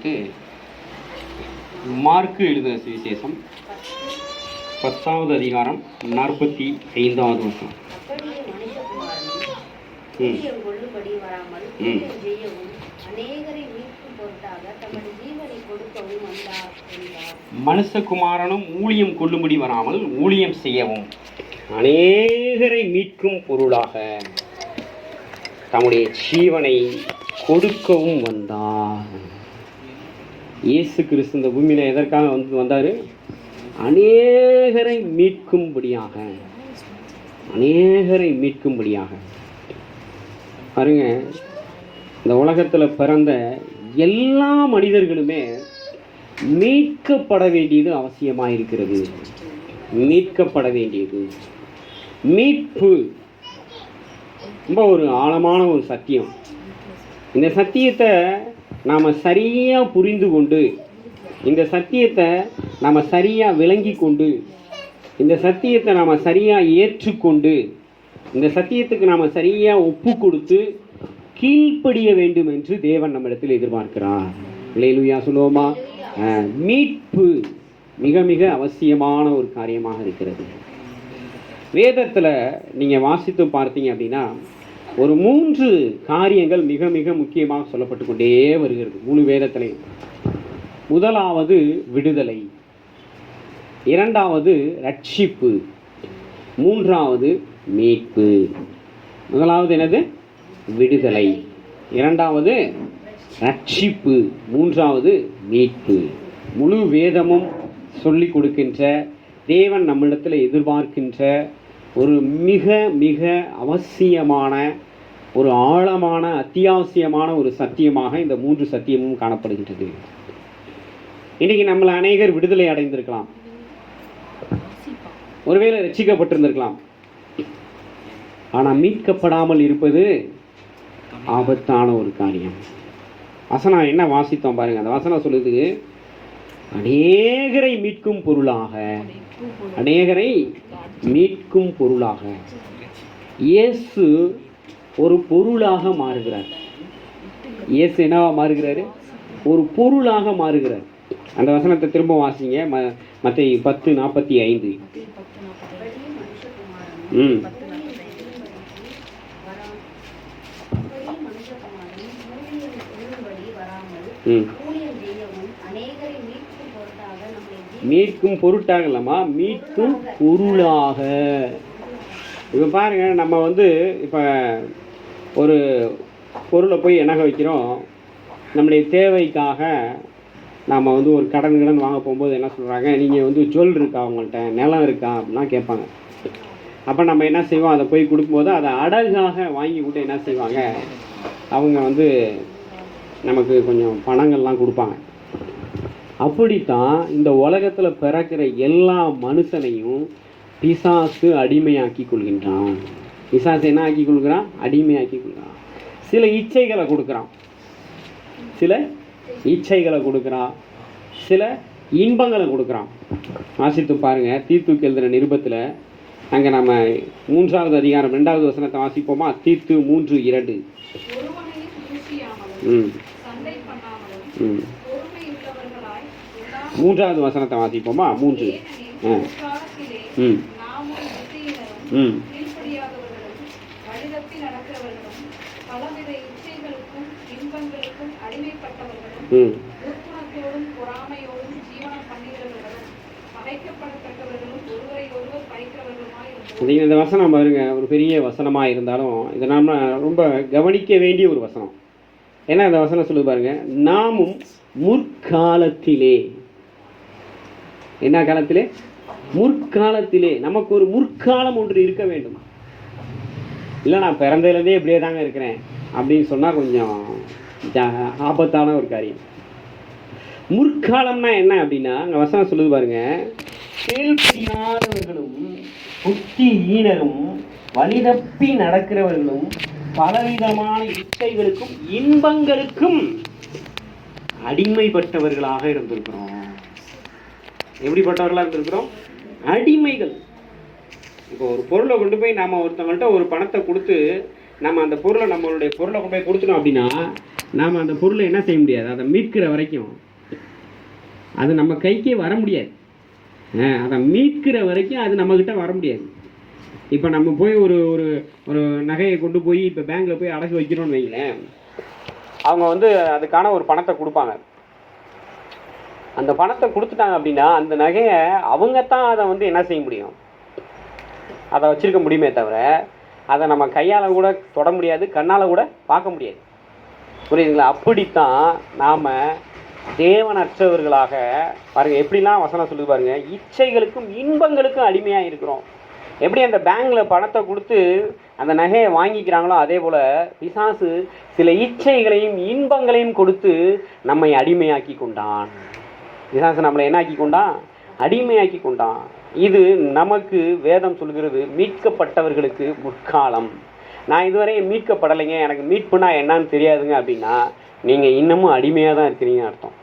வாசித்து மார்க்கு எழுதின சுவிசேஷம் 10வது அதிகாரம் 45வது வசனம். மனுஷகுமாரனும் ஊழியம் கொள்ளும்படி வராமல் ஊழியம் செய்யவும் அநேகரை மீட்கும் பொருளாக தம்முடைய ஜீவனை கொடுக்கவும் வந்தார். இயேசு கிறிஸ்து இந்த பூமியில் எதற்காக வந்தார்? அநேகரை மீட்கும்படியாக. அநேகரை மீட்கும்படியாக. பாருங்க, இந்த உலகத்தில் பிறந்த எல்லா மனிதர்களுமே மீட்கப்பட வேண்டியது அவசியமாக இருக்கிறது. மீட்கப்பட வேண்டியது. மீட்பு ரொம்ப ஒரு ஆழமான ஒரு சத்தியம். இந்த சத்தியத்தை நாம் சரியாக புரிந்து கொண்டு, இந்த சத்தியத்தை நாம் சரியாக விளங்கி கொண்டு, இந்த சத்தியத்தை நாம் சரியாக ஏற்றுக்கொண்டு, இந்த சத்தியத்துக்கு நாம் சரியாக ஒப்பு கொடுத்து கீழ்ப்படிய வேண்டும் என்று தேவன் நம்மிடத்தில் எதிர்பார்க்கிறார். அல்லேலூயா சொல்லுவோமா? மீட்பு மிக மிக அவசியமான ஒரு காரியமாக இருக்கிறது. வேதத்தில் நீங்கள் வாசித்து பார்த்தீங்க அப்படின்னா ஒரு 3 காரியங்கள் மிக மிக முக்கியமாக சொல்லப்பட்டு கொண்டே வருகிறது முழு வேதத்திலையும். முதலாவது விடுதலை, 2வது ரட்சிப்பு, 3வது மீட்பு. முதலாவது என்னது? விடுதலை. 2வது ரட்சிப்பு, 3வது மீட்பு. முழு வேதமும் சொல்லி கொடுக்கின்ற, தேவன் நம்மிடத்தில் எதிர்பார்க்கின்ற ஒரு மிக மிக அவசியமான, ஒரு ஆழமான, அத்தியாவசியமான ஒரு சத்தியமாக இந்த 3 சத்தியமும் காணப்படுகின்றது. இன்றைக்கி நம்மளை அநேகர் விடுதலை அடைந்திருக்கலாம், ஒருவேளை ரட்சிக்கப்பட்டிருந்திருக்கலாம். ஆனால் மீட்கப்படாமல் இருப்பது ஆபத்தான ஒரு காரியம். வசனம் என்ன வாசித்தோம் பாருங்க. அந்த வசனம் சொல்லுது, அநேகரை மீட்கும் பொருளாக. அநேகரை மீட்கும் பொருளாக. இயேசு ஒரு பொருளாக மாறுகிறார். இயேசு என்னவா மாறுகிறாரு? ஒரு பொருளாக மாறுகிறார். அந்த வசனத்தை திரும்ப வாசிங்க. மத்தேயு 10:45. மீட்கும் பொருட்டாக இல்லைம்மா, மீட்கும் பொருளாக. இப்போ பாருங்க, நம்ம இப்போ ஒரு பொருளை போய் எண்ணக வைக்கிறோம். நம்முடைய தேவைக்காக நாம் ஒரு கடன் வாங்க போகும்போது என்ன சொல்கிறாங்க, நீங்கள் ஜுவல் இருக்கா, அவங்கள்ட்ட நிலம் இருக்கா அப்படிலாம் கேட்பாங்க. அப்போ நம்ம என்ன செய்வோம், அதை போய் கொடுக்கும்போது அதை அடகாக வாங்கி விட்டு என்ன செய்வாங்க, அவங்க நமக்கு கொஞ்சம் பணங்கள்லாம் கொடுப்பாங்க. அப்படித்தான் இந்த உலகத்தில் பிறக்கிற எல்லா மனுஷனையும் பிசாசு அடிமையாக்கி கொள்கின்றான். பிசாசு என்ன ஆக்கி கொள்கிறான்? அடிமையாக்கி கொள்கிறான். சில இச்சைகளை கொடுக்குறான், சில இச்சைகளை கொடுக்குறான், சில இன்பங்களை கொடுக்குறான். வாசித்து பாருங்க, தீத்துக்கு எழுதுகிற நிருபத்தில் அங்கே நம்ம 3வது அதிகாரம் 2வது வசனத்தை வாசிப்போமா? தீத்து 3:2. ம் 3வது வசனத்தை வாசிப்போமா? 3. இந்த வசனம் பாருங்க, ஒரு பெரிய வசனமாக இருந்தாலும் இதை நாம் ரொம்ப கவனிக்க வேண்டிய ஒரு வசனம். ஏன்னா இந்த வசனம் சொல்லுது பாருங்க, நாமும் முற்காலத்திலே, என்ன காலத்திலே? முற்காலத்திலே. நமக்கு ஒரு முற்காலம் ஒன்று இருக்க வேண்டும். இல்லை நான் பிறந்ததுலேருந்தே இப்படியே தாங்க இருக்கிறேன் அப்படின்னு சொன்னால் கொஞ்சம் ஆபத்தான ஒரு காரியம். முற்காலம்னா என்ன அப்படின்னா, அங்கே வசனம் சொல்லுது பாருங்க, செயல்படியாதவர்களும் புத்தி ஈனரும் வழிதப்பி நடக்கிறவர்களும் பலவிதமான இச்சைகளுக்கும் இன்பங்களுக்கும் அடிமைப்பட்டவர்களாக இருந்திருக்கிறோம். எப்படிப்பட்டவர்களாக இருந்திருக்கிறோம்? அடிமைகள். இப்போ ஒரு பொருளை கொண்டு போய் நாம் ஒருத்தவங்கள்ட்ட ஒரு பணத்தை கொடுத்து நம்ம அந்த பொருளை, நம்மளுடைய பொருளை கொண்டு போய் கொடுத்துட்டோம் அப்படின்னா நாம் அந்த பொருளை என்ன செய்ய முடியாது, அதை மீட்கிற வரைக்கும் அது நம்ம கைக்கே வர முடியாது. அதை மீட்கிற வரைக்கும் அது நம்மக்கிட்ட வர முடியாது. இப்போ நம்ம போய் ஒரு ஒரு ஒரு நகையை கொண்டு போய் இப்போ பேங்க்கில் போய் அடகு வைக்கிறோன்னு வைங்களேன், அவங்க வந்து அதுக்கான ஒரு பணத்தை கொடுப்பாங்க. அந்த பணத்தை கொடுத்துட்டாங்க அப்படின்னா அந்த நகையை அவங்க தான் அதை வந்து என்ன செய்ய முடியும், அதை வச்சுருக்க முடியுமே தவிர அதை நம்ம கையால் கூட தொட முடியாது, கண்ணால் கூட பார்க்க முடியாது. புரியுதுங்களா? அப்படித்தான் நாம் தேவனற்றவர்களாக பாருங்கள், எப்படிலாம் வசனம் சொல்லி பாருங்கள், இச்சைகளுக்கும் இன்பங்களுக்கும் அடிமையாக இருக்கிறோம். எப்படி அந்த பேங்க்கில் பணத்தை கொடுத்து அந்த நகையை வாங்கிக்கிறாங்களோ அதே போல் பிசாசு சில இச்சைகளையும் இன்பங்களையும் கொடுத்து நம்மை அடிமையாக்கி கொண்டான். பிசாசு நம்மளை என்ன ஆக்கி கொண்டான்? அடிமையாக்கி கொண்டான். இது நமக்கு வேதம் சொல்கிறது மீட்கப்பட்டவர்களுக்கு முற்காலம். நான் இதுவரை மீட்கப்படலைங்க, எனக்கு மீட்புனா என்னன்னு தெரியாதுங்க அப்படின்னா நீங்கள் இன்னமும் அடிமையாக தான் இருக்கிறீங்க அர்த்தம்.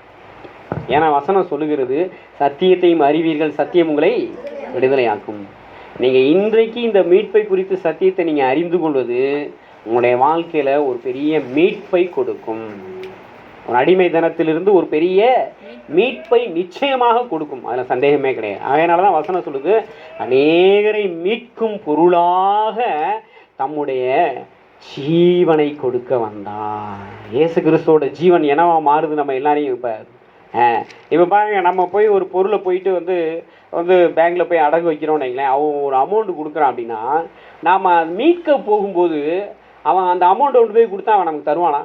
ஏன்னா வசனம் சொல்லுகிறது சத்தியத்தையும் அறிவீர்கள், சத்தியம் உங்களை விடுதலையாக்கும். நீங்கள் இன்றைக்கு இந்த மீட்பை குறித்து சத்தியத்தை நீங்கள் அறிந்து கொள்வது உங்களுடைய வாழ்க்கையில் ஒரு பெரிய மீட்பை கொடுக்கும். ஒரு அடிமை தனத்திலிருந்து ஒரு பெரிய மீட்பை நிச்சயமாக கொடுக்கும், அதில் சந்தேகமே கிடையாது. அதனால தான் வசனம் சொல்லுது, அநேகரை மீட்கும் பொருளாக தம்முடைய ஜீவனை கொடுக்க வந்தார். இயேசு கிறிஸ்துவோட ஜீவன் என்னவா மாறுது நம்ம எல்லாரையும். இப்போ பாருங்க, நம்ம போய் ஒரு பொருளை போயிட்டு வந்து பேங்க்கில் போய் அடகு வைக்கிறோன்னு வைங்களேன், அவன் ஒரு அமௌண்ட் கொடுக்குறான் அப்படின்னா நாம் மீட்க போகும்போது அவன் அந்த அமௌண்ட்டை கொண்டு போய் கொடுத்தா அவன் நமக்கு தருவானா?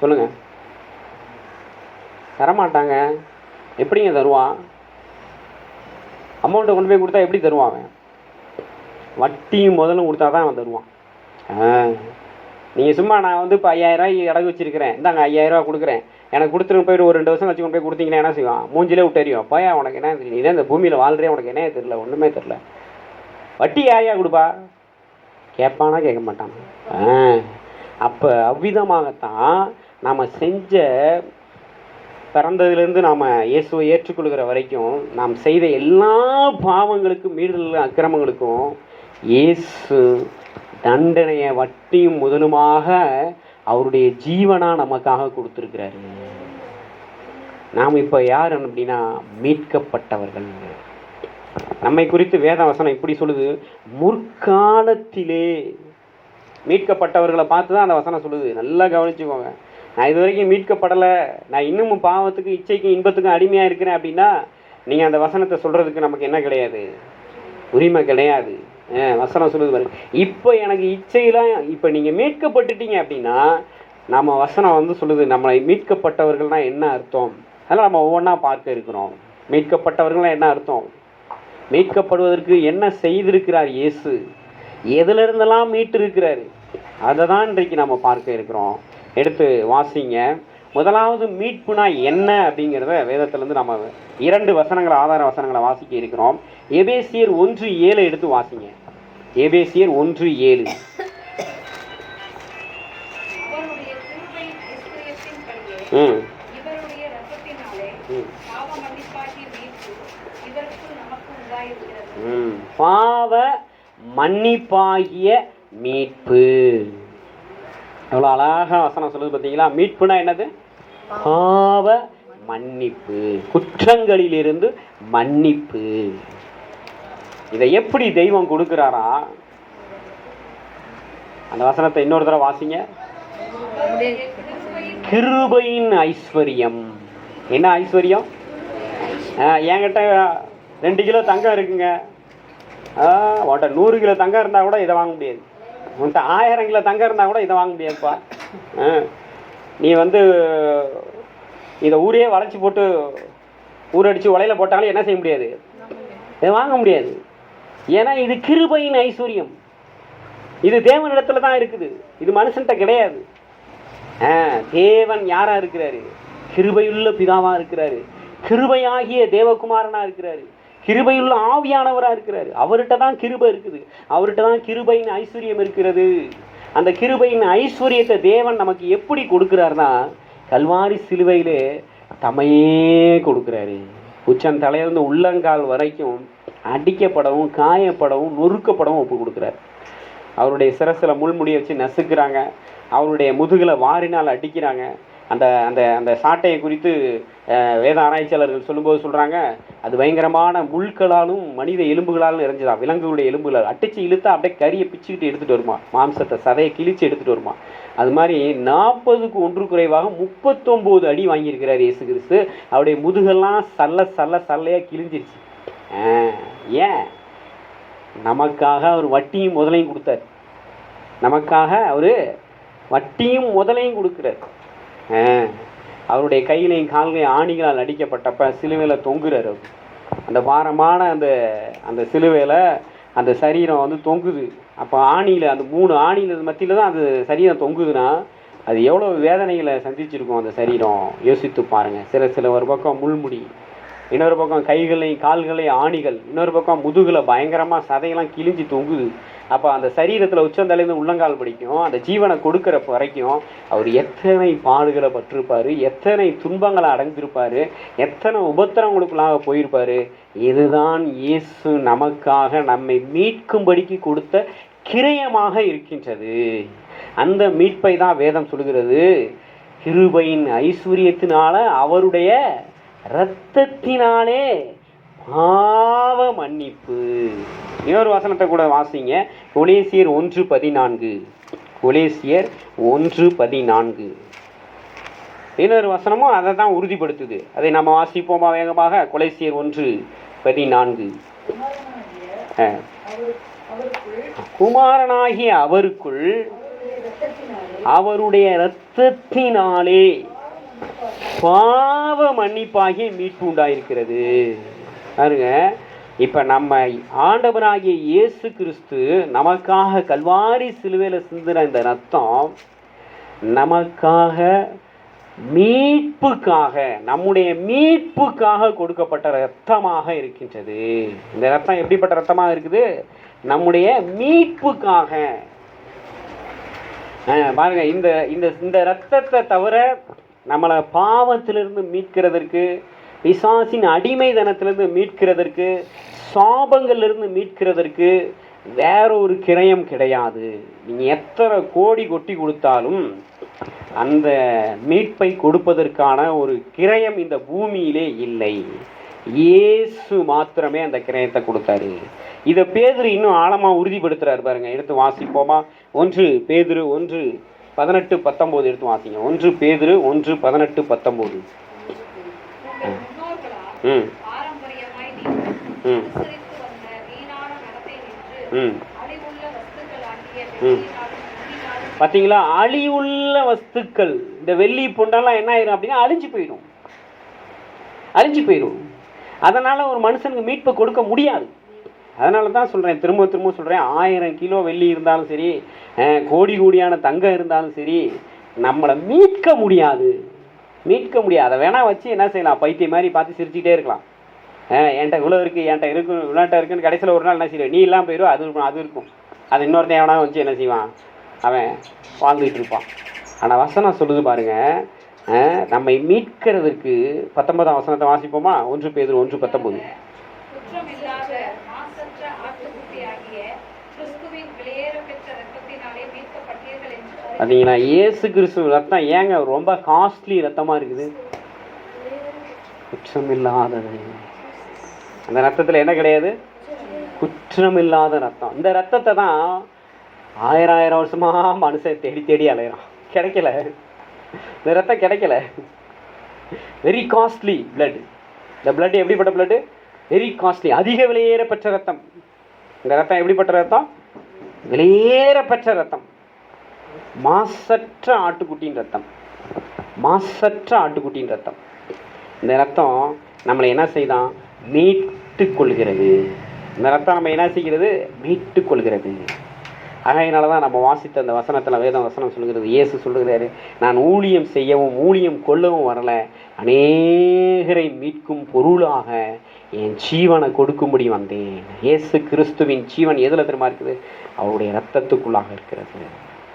சொல்லுங்க, தரமாட்டாங்க. எப்படிங்க தருவான்? அமௌண்ட்டை கொண்டு போய் கொடுத்தா எப்படி தருவான் அவன்? வட்டியும் முதலும் கொடுத்தா தான் அவன் தருவான். நீங்கள் சும்மா நான் வந்து இப்போ 5000 அடகு வச்சிருக்கிறேன், இந்தாங்க 5000 கொடுக்குறேன், எனக்கு கொடுத்துட்டு போயிட்டு ஒரு 2 வருஷம் வச்சு கொண்டு போய் கொடுத்தீங்கன்னா என்ன செய்வான்? மூஞ்சிலே விட்டறியும். அப்போயா உனக்கு என்ன தெரியும்? இதே இந்த பூமியில் வாழ்றே, உனக்கு என்ன தெரியல, ஒன்றுமே தெரில. வட்டி யாரையா கொடுப்பா? கேட்பானா? கேட்க மாட்டானா? அப்போ அவ்விதமாகத்தான் நாம் செஞ்ச பிறந்ததுலேருந்து நாம் இயேசுவை ஏற்றுக்கொள்கிற வரைக்கும் நாம் செய்த எல்லா பாவங்களுக்கும் மீறுதல் அக்கிரமங்களுக்கும் இயேசு தண்டனையை வட்டியும் முதலுமாக அவருடைய ஜீவனாக நமக்காக கொடுத்துருக்கிறாரு. நாம் இப்போ யார் அப்படின்னா மீட்கப்பட்டவர்கள். நம்மை குறித்து வேத வசனம் இப்படி சொல்லுது, முற்காலத்திலே மீட்கப்பட்டவர்களை பார்த்து தான் அந்த வசனம் சொல்லுது. நல்லா கவனிச்சுக்கோங்க. நான் இது வரைக்கும் மீட்கப்படலை, நான் இன்னமும் பாவத்துக்கு இச்சைக்கும் இன்பத்துக்கும் அடிமையாக இருக்கிறேன் அப்படின்னா நீங்கள் அந்த வசனத்தை சொல்கிறதுக்கு நமக்கு என்ன கிடையாது, உரிமை கிடையாது. வசனம் சொல்லுது பாருங்க, இப்போ எனக்கு இச்சையெல்லாம், இப்போ நீங்கள் மீட்கப்பட்டுட்டீங்க அப்படின்னா நம்ம வசனம் சொல்லுது நம்மளை மீட்கப்பட்டவர்கள்னால் என்ன அர்த்தம். அதனால் நம்ம ஒவ்வொன்றா பார்க்க இருக்கிறோம். மீட்கப்பட்டவர்கள்னால் என்ன அர்த்தம், மீட்கப்படுவதற்கு என்ன செய்திருக்கிறார் இயேசு, எதிலிருந்தெல்லாம் மீட்டு இருக்கிறாரு, அதை தான் இன்றைக்கு நம்ம பார்க்க இருக்கிறோம். எடுத்து வாசிங்க. முதலாவது மீட்புனா என்ன அப்படிங்கிறத வேதத்திலேருந்து நம்ம 2 வசனங்களை, ஆதார வசனங்களை வாசிக்க இருக்கிறோம். எபேசியர் 1:7 எடுத்து வாசிங்க. எபேசியர் 1:7. பாவ மன்னிப்பாகிய மீட்பு. எவ்வளோ அழகாக வசனம் சொல்லுது பார்த்தீங்களா? மீட்புனா என்னது? பாவ மன்னிப்பு, குற்றங்களிலிருந்து மன்னிப்பு. இதை எப்படி தெய்வம் கொடுக்குறாரா? அந்த வசனத்தை இன்னொரு தடவை வாசிங்க. கிருபையின் ஐஸ்வர்யம். என்ன ஐஸ்வர்யம்? என்கிட்ட 2 கிலோ தங்கம் இருக்குங்க, உன்கிட்ட 100 கிலோ தங்கம் இருந்தால் கூட இதை வாங்க முடியாது, உன்கிட்ட 1000 கிலோ தங்கம் இருந்தால் கூட இதை வாங்க முடியாதுப்பா. நீ இதை ஊரே வளைச்சி போட்டு ஊரடிச்சு உலையில போட்டாலும் என்ன செய்ய முடியாது, இதை வாங்க முடியாது. ஏன்னா இது கிருபையின் ஐஸ்வர்யம். இது தேவனிடத்துல தான் இருக்குது, இது மனுஷன்கிட்ட கிடையாது. தேவன் யாரா இருக்கிறாரு? கிருபையுள்ள பிதாவா இருக்கிறாரு, கிருபையாகிய தேவகுமாரனா இருக்கிறாரு, கிருபையுள்ள ஆவியானவரா இருக்கிறாரு. அவர்கிட்ட தான் கிருபை இருக்குது, அவர்கிட்ட தான் கிருபையின் ஐஸ்வர்யம் இருக்கிறது. அந்த கிருபையின் ஐஸ்வர்யத்தை தேவன் நமக்கு எப்படி கொடுக்கிறார்னா, கல்வாரி சிலுவையிலே தமையே கொடுக்குறாரு. உச்சன் தலையிலிருந்து உள்ளங்கால் வரைக்கும் அடிக்கப்படவும் காயப்படவும் நொறுக்கப்படவும் ஒப்பு கொடுக்குறாரு. அவருடைய சிரசில் முள்முடியை வச்சு நசுக்கிறாங்க, அவருடைய முதுகில் வாரினால் அடிக்கிறாங்க. அந்த அந்த அந்த சாட்டையை குறித்து வேத ஆராய்ச்சியாளர்கள் சொல்லும்போது சொல்கிறாங்க, அது பயங்கரமான முள்களாலும் மனித எலும்புகளாலும் நிறைஞ்சதா, விலங்குகளுடைய எலும்புகளால் அடித்து இழுத்தா அப்படியே கறியை பிச்சுக்கிட்டு எடுத்துகிட்டு வருமா, மாம்சத்தை சதையை கிழிச்சு எடுத்துகிட்டு வருமா. அது மாதிரி 40க்கு 1 குறைவாக 39 அடி வாங்கியிருக்கிறார் இயேசு கிறிஸ்து. அவருடைய முதுகெல்லாம் சல்லையாக கிழிஞ்சிருச்சு. ஏன்? நமக்காக அவர் வட்டியும் முதலையும் கொடுத்தார். நமக்காக அவர் வட்டியும் முதலையும் கொடுக்குறார். அவருடைய கையிலையும் கால்களையும் ஆணிகளால் அடிக்கப்பட்டப்ப சிலுவையில் தொங்குறார். அவர் அந்த பாரமான அந்த அந்த சிலுவையில் அந்த சரீரம் வந்து தொங்குது. அப்போ ஆணியில், அந்த 3 ஆணியில் மத்தியில் தான் அந்த சரீரம் தொங்குதுன்னா அது எவ்வளோ வேதனைகளை சந்திச்சிருக்கும் அந்த சரீரம். யோசித்து பாருங்கள். சில ஒரு பக்கம் முள்முடி, இன்னொரு பக்கம் கைகளையும் கால்களையும் ஆணிகள், இன்னொரு பக்கம் முதுகில் பயங்கரமாக சதையெல்லாம் கிழிஞ்சி தொங்குது. அப்போ அந்த சரீரத்தில் உச்சந்தலைந்து உள்ளங்கால் பிடிக்கும் அந்த ஜீவனை கொடுக்குற வரைக்கும் அவர் எத்தனை பாடுகளை பட்டிருப்பார், எத்தனை துன்பங்களை அடைஞ்சிருப்பார், எத்தனை உபத்திரங்களுக்குள்ளாக போயிருப்பார். இதுதான் இயேசு நமக்காக நம்மை மீட்கும்படிக்கு கொடுத்த கிரயமாக இருக்கின்றது. அந்த மீட்பை தான் வேதம் சொல்கிறது, கிருபையின் ஐஸ்வர்யத்தினால அவருடைய இரத்தத்தினாலே பாவ மன்னிப்பு. இன்னொரு வசனத்தை கூட வாசிங்க, கொலேசியர் 1:14. கொலேசியர் 1:14 இன்னொரு வசனமும் அதை தான் உறுதிப்படுத்துது. அதை நம்ம வாசிப்போமா வேகமாக? கொலேசியர் 1:14. குமாரனாகிய அவருக்குள் அவருடைய இரத்தத்தினாலே பாவ மன்னிப்பாகிய மீட்பு உண்டாயிருக்கிறது. பாருங்க, இப்போ நம்ம ஆண்டவராகிய இயேசு கிறிஸ்து நமக்காக கல்வாரி சிலுவையில் சிந்தின இந்த ரத்தம் நமக்காக மீட்புக்காக, நம்முடைய மீட்புக்காக கொடுக்கப்பட்ட இரத்தமாக இருக்கின்றது. இந்த ரத்தம் எப்படிப்பட்ட இரத்தமாக இருக்குது? நம்முடைய மீட்புக்காக. பாருங்க, இந்த இந்த இந்த இரத்தத்தை தவிர நம்மளை பாவத்திலிருந்து மீட்கிறதற்கு, பிசாசின் அடிமைதனத்திலிருந்து மீட்கிறதற்கு, சாபங்களிலிருந்து மீட்கிறதற்கு வேற ஒரு கிரயம் கிடையாது. நீங்கள் எத்தனை கோடி கொட்டி கொடுத்தாலும் அந்த மீட்பை கொடுப்பதற்கான ஒரு கிரயம் இந்த பூமியிலே இல்லை. இயேசு மாத்திரமே அந்த கிரயத்தை கொடுத்தாரு. இதை பேதுரு இன்னும் ஆழமாக உறுதிப்படுத்துறாரு. பாருங்க, எடுத்து வாசிப்போமா? 1 பேதுரு 1:18-19 எடுத்து வாசிங்க. 1 பேதுரு 1:18-19. பார்த்தீங்களா? அழிவுள்ள வஸ்துக்கள், இந்த வெள்ளி பொண்டெல்லாம் என்ன ஆயிரும் அப்படின்னா அழிஞ்சு போயிடும். அதனால ஒரு மனுஷனுக்கு மீட்பை கொடுக்க முடியாது. அதனால தான் சொல்கிறேன், திரும்ப சொல்கிறேன், 1000 கிலோ வெள்ளி இருந்தாலும் சரி, கோடியான தங்கம் இருந்தாலும் சரி, நம்மளை மீட்க முடியாது. அதை வேணா வச்சு என்ன செய்யலாம்? பைத்தியம் மாதிரி பார்த்து சிரிச்சுக்கிட்டே இருக்கலாம். என்கிட்ட இவ்வளோ இருக்குது, இவ்வளோட்ட இருக்குன்னு கடைசியில் ஒரு நாள் என்ன செய்வேன்? நீ இல்லாமல் போயிடும், அது இருக்கும். அது இன்னொருத்தன் எவனா வச்சு என்ன செய்வான்? அவன் வாழ்ந்துகிட்டு இருப்பான். ஆனால் வசனம் சொல்லுது பாருங்க, நம்மை மீட்கிறதுக்கு 19ஆம் வசனத்தை வாசிப்போமா? 1 பேதுரு 1:19. பார்த்தீங்களா? இயேசு கிறிஸ்து ரத்தம் ஏங்க ரொம்ப காஸ்ட்லி ரத்தமாக இருக்குது? குற்றமில்லாதது. அந்த ரத்தத்தில் என்ன கிடையாது? குற்றமில்லாத ரத்தம். இந்த ரத்தத்தை தான் 1000 வருஷமாக மனுஷன் தேடி அலையிறான். கிடைக்கல, இந்த ரத்தம் கிடைக்கல. Very costly blood. இந்த பிளட் எப்படிப்பட்ட பிளட்? வெரி காஸ்ட்லி, அதிக விலையேற பெற்ற ரத்தம். இந்த ரத்தம் எப்படிப்பட்ட ரத்தம்? விலையேற பெற்ற ரத்தம். மாசற்ற ஆட்டுக்குட்டியின் ரத்தம். இந்த ரத்தம் நம்மளை என்ன செய்தான்? மீட்டு கொள்கிறது. இந்த ரத்தம் நம்ம என்ன செய்கிறது? மீட்டு கொள்கிறது. அதனால தான் நம்ம வாசித்த அந்த வசனத்தில் வேத வசனம் சொல்கிறது, இயேசு சொல்லுகிறாரு, நான் ஊழியம் செய்யவும் ஊழியம் கொள்ளவும் வரல, அநேகரை மீட்கும் பொருளாக என் ஜீவனை கொடுக்கும்படி வந்தேன். இயேசு கிறிஸ்துவின் ஜீவன் எதில் தெரியுமா இருக்குது? அவருடைய இரத்தத்துக்குள்ளாக இருக்கிறது.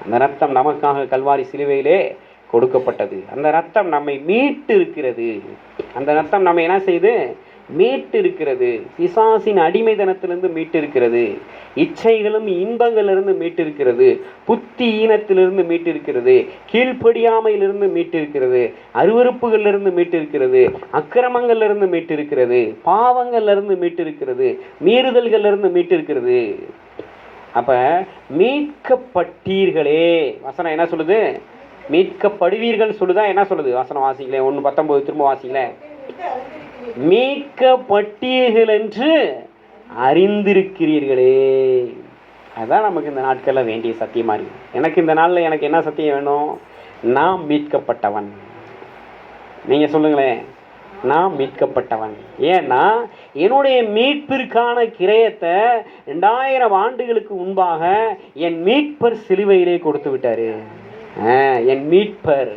அந்த ரத்தம் நமக்காக கல்வாரி சிலுவையிலே கொடுக்கப்பட்டது. அந்த ரத்தம் நம்மை மீட்டு இருக்கிறது. அந்த ரத்தம் நம்ம என்ன செய்து? மீட்டு இருக்கிறது. பிசாசின் அடிமைத்தனத்திலிருந்து மீட்டு இருக்கிறது. இச்சைகளும் இன்பங்களிலிருந்து மீட்டு இருக்கிறது. புத்தி ஈனத்திலிருந்து மீட்டு இருக்கிறது. கீழ்ப்படியாமையிலிருந்து மீட்டு இருக்கிறது. அருவருப்புகளிலிருந்து மீட்டு இருக்கிறது. அக்கிரமங்களிலிருந்து மீட்டு இருக்கிறது. பாவங்களிலிருந்து மீட்டு இருக்கிறது. மீறுதல்களிலிருந்து மீட்டு இருக்கிறது. அப்ப மீட்கப்பட்டீர்களே, வசனம் என்ன சொல்லுது? மீட்கப்படுவீர்கள் சொல்லுதா? என்ன சொல்லுது வசனம்? வாசிங்களேன், 1:19 திரும்ப வாசிங்களேன். மீட்கப்பட்டீர்கள் என்று அறிந்திருக்கிறீர்களே. அதுதான் நமக்கு இந்த நாட்களில் வேண்டிய சத்தியமா இருக்கு. எனக்கு இந்த நாளில் எனக்கு என்ன சத்தியம் வேணும்? நான் மீட்கப்பட்டவன். நீங்க சொல்லுங்களேன், நான் மீட்கப்பட்டவன். ஏன்னா என்னுடைய மீட்பிற்கான கிரயத்தை 2000 ஆண்டுகளுக்கு முன்பாக என் மீட்பர் சிலுவையிலே கொடுத்து விட்டாரு. என் மீட்பர்.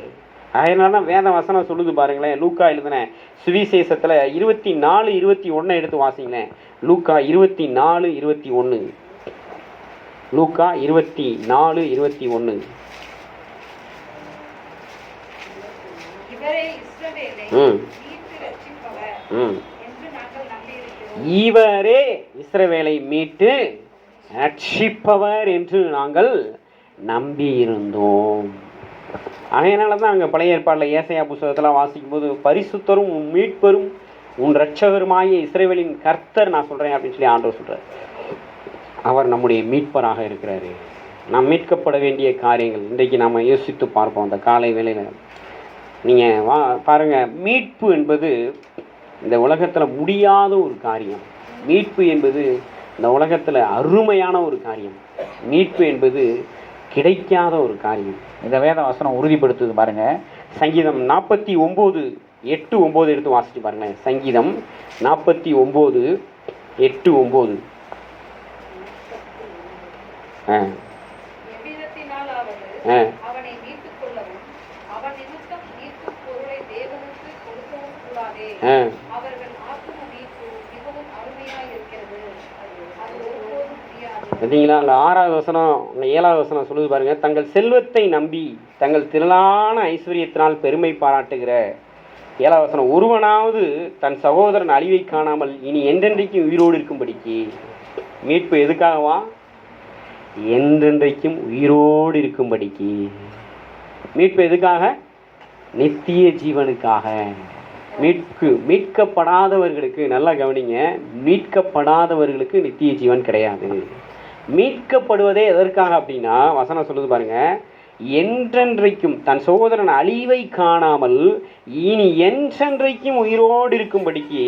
அதனால தான் வேத வசனம் சொல்லுது பாருங்களேன். லூக்கா எழுதின சுவிசேஷத்தில் 24:21 எடுத்து வாசிங்களேன். லூக்கா 24:21. லூக்கா 24:21. இவரே இஸ்ரவேலை மீட்டு ரட்சிப்பவர் என்று நாங்கள் நம்பியிருந்தோம். அதனால தான் அங்கே பழைய ஏற்பாட்டில் ஏசாயா புத்தகத்தில் வாசிக்கும் போது பரிசுத்தரும் உன் மீட்பரும் உன் இரட்சகருமாகிய இஸ்ரவேலின் கர்த்தர் நான் சொல்கிறேன் அப்படின்னு சொல்லி ஆண்டவர் சொல்கிறார். அவர் நம்முடைய மீட்பராக இருக்கிறாரு. நாம் மீட்கப்பட வேண்டிய காரியங்கள் இன்றைக்கு நாம் யோசித்து பார்ப்போம். அந்த காலை வேளையில் நீங்கள் பாருங்கள், மீட்பு என்பது இந்த உலகத்தில் முடியாத ஒரு காரியம். மீட்பு என்பது இந்த உலகத்தில் அருமையான ஒரு காரியம். மீட்பு என்பது கிடைக்காத ஒரு காரியம். இந்த வேத வசனம் உறுதிப்படுத்துது பாருங்க. சங்கீதம் 49:8-9 எடுத்து வாசிச்சு பாருங்க. சங்கீதம் 49:8-9. பார்த்தீங்களா? அங்கே 6வது வசனம், 7வது வசனம் சொல்லுது பாருங்க. தங்கள் செல்வத்தை நம்பி தங்கள் திரளான ஐஸ்வர்யத்தினால் பெருமை பாராட்டுகிற 7வது வசனம், ஒருவனாவது தன் சகோதரன் அழிவை காணாமல் இனி என்றென்றைக்கும் உயிரோடு இருக்கும்படிக்கு. மீட்பு எதுக்காகவா? என்றென்றைக்கும் உயிரோடு இருக்கும்படிக்கு. மீட்பு எதுக்காக? நித்திய ஜீவனுக்காக. மீட்கப்படாதவர்களுக்கு, நல்லா கவனிங்க, மீட்கப்படாதவர்களுக்கு நித்திய ஜீவன் கிடையாது. மீட்கப்படுவதே எதற்காக அப்படின்னா வசனம் சொல்லுது பாருங்க. என்றென்றைக்கும் தன் சகோதரன் அழிவை காணாமல் இனி என்றென்றைக்கும் உயிரோடு இருக்கும்படிக்கு.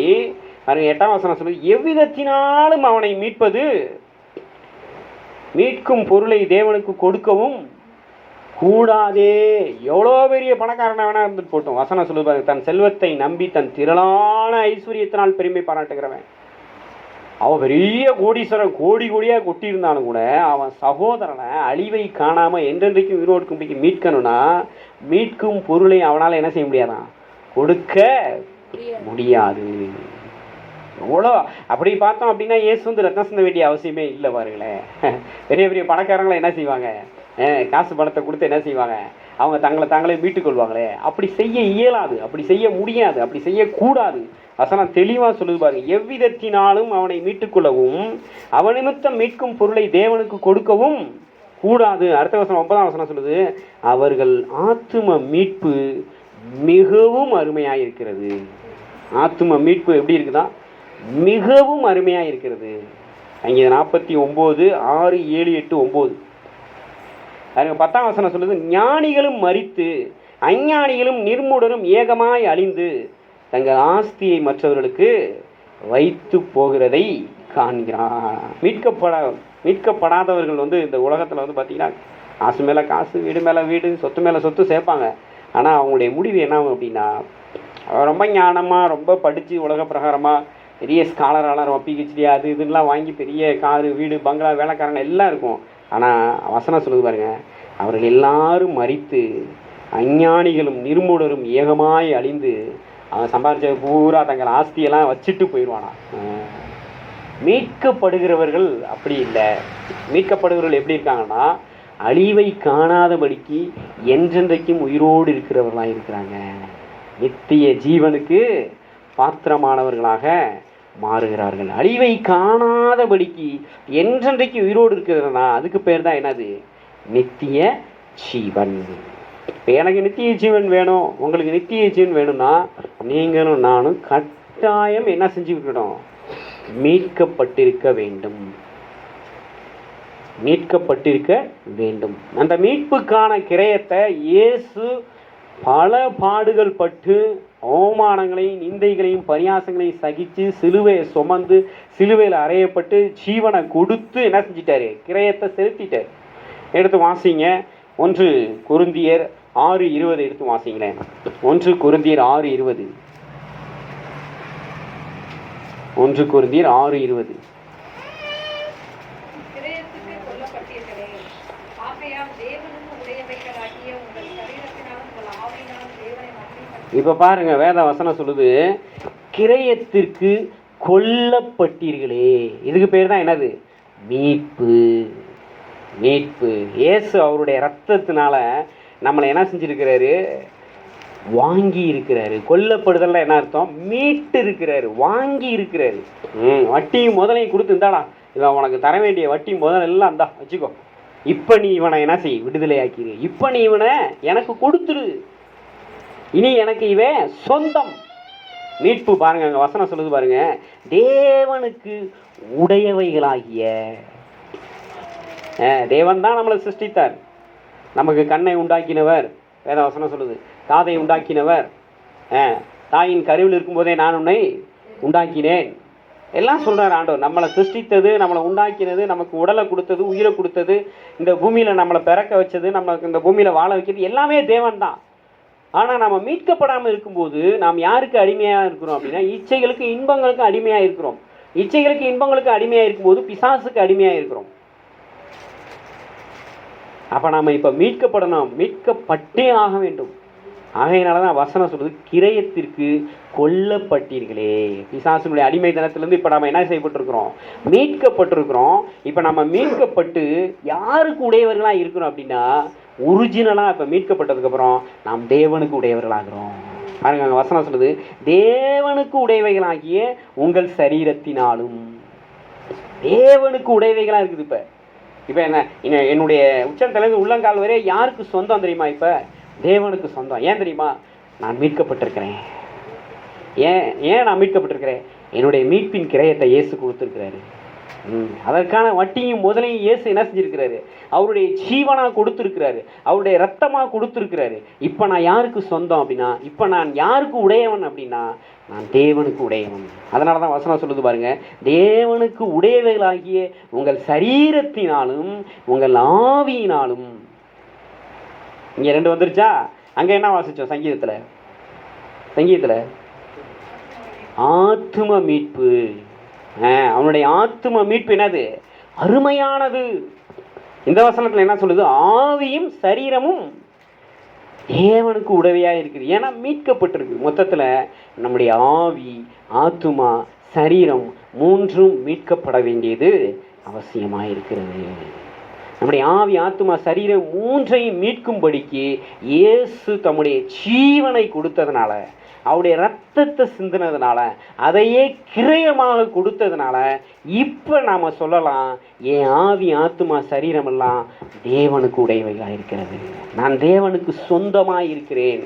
பாருங்க, 8வது வசனம் சொல்லுது, எவ்விதத்தினாலும் அவனை மீட்பது, மீட்கும் பொருளை தேவனுக்கு கொடுக்கவும் கூடாதே. எவ்வளோ பெரிய பணக்காரனை வேணா இருந்துட்டு போட்டோம். வசனம் சொல்லுது பாருங்க. தன் செல்வத்தை நம்பி தன் திரளான ஐஸ்வர்யத்தினால் பெருமை பாராட்டுகிறவன், அவன் பெரிய கோடீஸ்வரன், கோடி கோடியாக கொட்டியிருந்தாலும் கூட அவன் சகோதரனை அழிவை காணாமல் என்றென்றைக்கும் உயிரோடு மீட்கணும்னா மீட்கும் பொருளை அவனால் என்ன செய்ய முடியாதான்? கொடுக்க முடியாது. எவ்வளோ அப்படி பார்த்தோம் அப்படின்னா இயேசு வந்து ரத்தம் சிந்த வேண்டிய அவசியமே இல்லை. பாருங்களேன், பெரிய பெரிய பணக்காரங்களை என்ன செய்வாங்க? காசு பணத்தை கொடுத்து என்ன செய்வாங்க? அவங்க தாங்களே மீட்டுக்கொள்வாங்களே. அப்படி செய்ய இயலாது, அப்படி செய்ய முடியாது, அப்படி செய்யக்கூடாது. வசனம் தெளிவாக சொல்லுது பாருங்க. எவ்விதத்தினாலும் அவனை மீட்டுக்கொள்ளவும் அவன் நிமித்தம் மீட்கும் பொருளை தேவனுக்கு கொடுக்கவும் கூடாது. அடுத்த வசனம் 9ஆம் வசனம் சொல்லுது, அவர்கள் ஆத்தும மீட்பு மிகவும் அருமையாக இருக்கிறது. ஆத்தும மீட்பு எப்படி இருக்குதா? மிகவும் அருமையாக இருக்கிறது. அங்கே 49:6-7-8-9. அதுக்கு 10ஆம் வசனம் சொல்லுது, ஞானிகளும் மரித்து அஞ்ஞானிகளும் நிர்மூடரும் ஏகமாய் அழிந்து தங்கள் ஆஸ்தியை மற்றவர்களுக்கு வைத்து போகிறதை காண்கிறான். மீட்கப்படாதவர்கள் வந்து இந்த உலகத்தில் வந்து பார்த்தீங்கன்னா காசு மேலே காசு, வீடு மேலே வீடு, சொத்து மேலே சொத்து சேர்ப்பாங்க. ஆனால் அவங்களுடைய முடிவு என்ன ஆகும் அப்படின்னா, ரொம்ப ஞானமாக, ரொம்ப படித்து உலக பிரகாரமாக பெரிய ஸ்காலராலாம் ரொம்ப பிஹெச்டி அது இதுலாம் வாங்கி பெரிய காரு, வீடு, பங்களா, வேலைக்காரங்க எல்லாம் இருக்கும். ஆனால் வசனம் சொல்லுது பாருங்க, அவர்கள் எல்லாரும் மரித்து அஞ்ஞானிகளும் நிர்மூடரும் ஏகமாய் அழிந்து அவன் சம்பாதிச்ச பூரா தங்கள் ஆஸ்தியெல்லாம் வச்சுட்டு போயிடுவானா. மீட்கப்படுகிறவர்கள் அப்படி இல்லை. மீட்கப்படுகிறவர்கள் எப்படி இருக்காங்கன்னா, அழிவை காணாதபடிக்கு என்றென்றைக்கும் உயிரோடு இருக்கிறவர்களாக இருக்கிறாங்க. நித்திய ஜீவனுக்கு பாத்திரமானவர்களாக மாறுகிறார்கள். அழிவை காணாதபடிக்கு என்றென்றைக்கு உயிரோடு இருக்கிறதுனா அதுக்கு பேர் தான் என்னது? நித்திய ஜீவன். இப்போ எனக்கு நித்திய ஜீவன் வேணும், உங்களுக்கு நித்திய ஜீவன் வேணும்னா நீங்களும் நானும் கட்டாயம் என்ன செஞ்சுக்கணும்? மீட்கப்பட்டிருக்க வேண்டும். மீட்கப்பட்டிருக்க வேண்டும். அந்த மீட்புக்கான கிரயத்தை இயேசு பல பாடுகள் பட்டு அவமானங்களையும் நிந்தைகளையும் பரியாசங்களையும் சகிச்சு சிலுவையை சுமந்து சிலுவையில் அறையப்பட்டு ஜீவனை கொடுத்து என்ன செஞ்சிட்டாரு? கிரயத்தை செலுத்திட்டார். எடுத்து வாசிங்க. 1 கொரிந்தியர் 6:20 எடுத்து வாசிங்களேன். 1 கொரிந்தியர் 6:20. 1 கொரிந்தியர் 6:20. இப்ப பாருங்க, வேத வசனம் சொல்லுது, கிரயத்திற்கு கொல்லப்பட்டீர்களே. இதுக்கு பேர் தான் என்னது? மீட்பு. மீட்பு. இயேசு அவருடைய ரத்தத்தினால நம்மளை என்ன செஞ்சிருக்கிறாரு? வாங்கி இருக்கிறாரு. கொல்லப்படுதல்ல என்ன அர்த்தம்? மீட்டு இருக்கிறாரு, வாங்கி இருக்கிறாரு. வட்டியும் முதலையும் கொடுத்து, இந்தாடா இவன் உனக்கு தர வேண்டிய வட்டி முதல் எல்லாம் இந்தா வச்சுக்கோ, இப்ப நீ இவனை என்ன செய்? விடுதலை ஆக்கிடு. இப்ப நீ இவனை எனக்கு கொடுத்துரு, இனி எனக்கு இவன் சொந்தம். மீட்பு பாருங்க, அங்க வசனம் சொல்லுது பாருங்க, தேவனுக்கு உடையவைகளாகிய. தேவன் தான் நம்மளை சிருஷ்டித்தார். நமக்கு கண்ணை உண்டாக்கினவர், வேத வசனம் சொல்லுது. காதை உண்டாக்கினவர், தாயின் கருவில் இருக்கும்போதே நான் உன்னை உண்டாக்கினேன் எல்லாம் சொல்றார் ஆண்டவர். நம்மளை சிருஷ்டித்தது, நம்மளை உண்டாக்கினது, நமக்கு உடலை கொடுத்தது, உயிரை கொடுத்தது, இந்த பூமியில நம்மளை பிறக்க வச்சது, நமக்கு இந்த பூமியில வாழ வைக்கிறது எல்லாமே தேவன் தான். ஆனா நம்ம மீட்கப்படாமல் இருக்கும்போது நாம் யாருக்கு அடிமையா இருக்கிறோம் அப்படின்னா, இச்சைகளுக்கு இன்பங்களுக்கு அடிமையா இருக்கிறோம். இச்சைகளுக்கு இன்பங்களுக்கு அடிமையா இருக்கும்போது பிசாசுக்கு அடிமையா இருக்கிறோம். அப்ப நாம இப்ப மீட்கப்படணும், மீட்கப்பட்டே ஆக வேண்டும். ஆகையினாலதான் வசனம் சொல்றது, கிரயத்திற்கு கொல்லப்பட்டீர்களே. பிசாசுடைய அடிமைத்தனத்திலிருந்து இப்ப நம்ம என்ன செய்யப்பட்டிருக்கிறோம்? மீட்கப்பட்டிருக்கிறோம். இப்ப நம்ம மீட்கப்பட்டு யாருக்கு உடையவர்களா இருக்கிறோம் அப்படின்னா, ஒரிஜினலா இப்ப மீட்கப்பட்டதுக்கு அப்புறம் நாம் தேவனுக்கு உடையவர்களாகிறோம். பாருங்க, அங்க வசனம் சொல்லுது, தேவனுக்கு உடையவைகளாகிய உங்கள் சரீரத்தினாலும். தேவனுக்கு உடையவைகளா இருக்குது. இப்ப என்ன, என்னுடைய உச்சந்தலைந்து உள்ளங்கால் வரை யாருக்கு சொந்தம் தெரியுமா? இப்ப தேவனுக்கு சொந்தம். ஏன் தெரியுமா? நான் மீட்கப்பட்டிருக்கிறேன். ஏன் நான் மீட்கப்பட்டிருக்கிறேன்? என்னுடைய மீட்பின் கிரயத்தை இயேசு கொடுத்திருக்கிறாரு. அதற்கான வட்டியும் முதலையும் இயேசு என்ன செஞ்சிருக்கிறாரு? அவருடைய ஜீவனா கொடுத்திருக்கிறாரு, அவருடைய ரத்தமா கொடுத்திருக்கிறாரு. இப்ப நான் யாருக்கு சொந்தம் அப்படின்னா, இப்ப நான் யாருக்கு உடையவன் அப்படின்னா, நான் தேவனுக்கு உடையவன். அதனாலதான் வசனம் சொல்லுது பாருங்க, தேவனுக்கு உடையவைகளாகிய உங்கள் சரீரத்தினாலும் உங்கள் ஆவியினாலும். இங்க 2 வந்துருச்சா? அங்க என்ன வாசிச்சோம்? சங்கீதத்துல ஆத்தும மீட்பு. அவனுடைய ஆத்தும மீட்பு என்னது? அருமையானது. இந்த வசனத்துல என்ன சொல்லுது? ஆவியும் சரீரமும் தேவனுக்கு உதவியா இருக்குது. ஏன்னா மீட்கப்பட்டிருக்கு. மொத்தத்துல நம்முடைய ஆவி, ஆத்துமா, சரீரம் 3ம் மீட்கப்பட வேண்டியது அவசியமா இருக்கிறது. நம்முடைய ஆவி, ஆத்துமா, சரீரம் 3ஐயும் மீட்கும்படிக்கு இயேசு தம்முடைய ஜீவனை கொடுத்ததுனால, அவருடைய ரத்தத்தை சிந்தினதுனால, அதையே கிரயமாக கொடுத்ததுனால இப்ப நாம சொல்லலாம், என் ஆவி, ஆத்துமா, சரீரம் எல்லாம் தேவனுக்கு உடையவைகளாக இருக்கிறது. நான் தேவனுக்கு சொந்தமாக இருக்கிறேன்.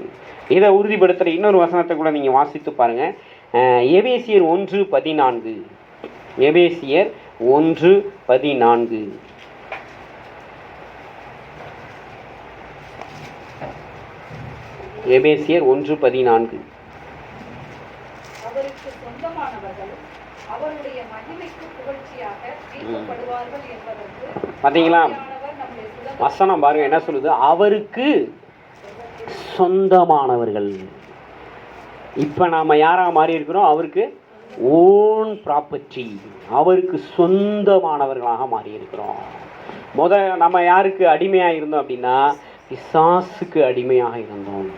இதை உறுதிப்படுத்துற இன்னொரு வசனத்தை கூட நீங்க வாசித்து பாருங்க. எபேசியர் 1:14. எபேசியர் 1:14. எபேசியர் 1:14. அவருக்கு சொந்தமானவர்கள் அவருடைய மகிமைக்கு புகழ்ச்சியாக மீட்கப்படுவார்கள் என்பதற்கு. பாத்தீங்களா வசனம் பாருங்க என்ன சொல்லுது? அவருக்கு சொந்தமானவர்கள். இப்ப நாம யாரா மாறி இருக்கிறோம்? அவருக்கு ஓன் ப்ராப்பர்ட்டி, அவருக்கு சொந்தமானவர்களாக மாறி இருக்கிறோம். நம்ம யாருக்கு அடிமையா இருந்தோம் அப்படின்னா, பிசாசுக்கு அடிமையாக இருந்தோம்.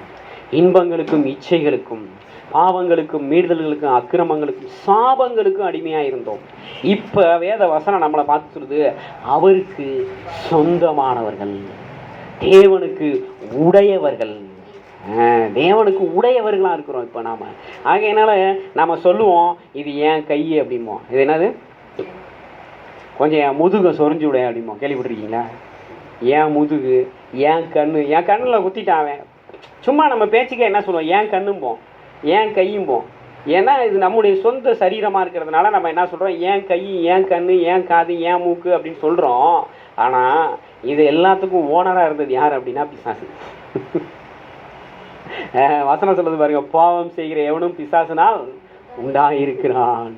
இன்பங்களுக்கும் இச்சைகளுக்கும் பாவங்களுக்கும் மீறுதல்களுக்கும் அக்கிரமங்களுக்கும் சாபங்களுக்கும் அடிமையா இருந்தோம். இப்ப வேத வசனம் நம்மளை பார்த்து சொல்லுது, அவருக்கு சொந்தமானவர்கள், தேவனுக்கு உடையவர்கள். தேவனுக்கு உடையவர்களாக இருக்கிறோம் இப்போ நாம். ஆகையினால நாம் சொல்லுவோம் இது ஏன் கை அப்படிம்போம். இது என்னது, கொஞ்சம் என் முதுகை சொரிஞ்சு விட அப்படிம்போம். கேள்விப்பட்டிருக்கீங்களா? ஏன் முதுகு, ஏன் கண்ணு, என் கண்ணில் குத்திட்டாவேன். சும்மா நம்ம பேச்சுக்க என்ன சொல்லுவோம், ஏன் கண்ணும்போம், ஏன் கையும்போம். ஏன்னா இது நம்முடைய சொந்த சரீரமாக இருக்கிறதுனால நம்ம என்ன சொல்கிறோம், ஏன் கை, ஏன் கண், ஏன் காது, ஏன் மூக்கு அப்படின்னு சொல்கிறோம். ஆனால் இது எல்லாத்துக்கும் ஓனராக இருந்தது யார் அப்படின்னா பிசாசு. வசனம் சொல்லுது பாருங்க, பாவம் செய்கிற எவனும் பிசாசுனால் உண்டாயிருக்கிறான்.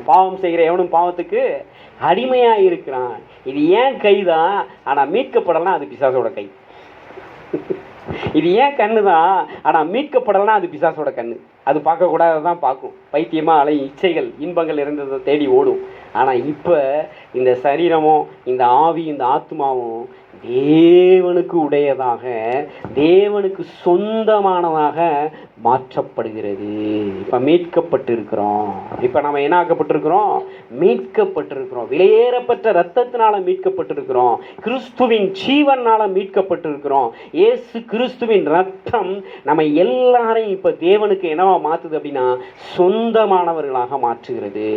பாவம் செய்கிற எவனும் பாவத்துக்கு அடிமையாக இருக்கிறான். இது ஏன் கை தான், ஆனால் மீட்கப்படலாம் அது பிசாசோட கை. இது ஏன் கண்ணு தான், ஆனால் மீட்கப்படலாம் அது பிசாசோட கண்ணு. அது பார்க்கக்கூடாதான் பார்க்கும். பைத்தியமாக அலை இச்சைகள் இன்பங்கள் இருந்ததை தேடி ஓடும். ஆனால் இப்போ இந்த சரீரமும் இந்த ஆவி இந்த ஆத்மாவும் தேவனுக்கு உடையதாக, தேவனுக்கு சொந்தமானதாக மாற்றப்படுகிறது. இப்போ மீட்கப்பட்டிருக்கிறோம். இப்போ நம்ம என்ன ஆக்கப்பட்டிருக்கிறோம், மீட்கப்பட்டிருக்கிறோம். விலையேறப்பட்ட இரத்தத்தினால மீட்கப்பட்டிருக்கிறோம். கிறிஸ்துவின் ஜீவனால் மீட்கப்பட்டிருக்கிறோம். இயேசு கிறிஸ்துவின் ரத்தம் நம்ம எல்லாரையும் இப்போ தேவனுக்கு என்னவா மாற்றுது அப்படின்னா சொந்தமானவர்களாக மாற்றுகிறது,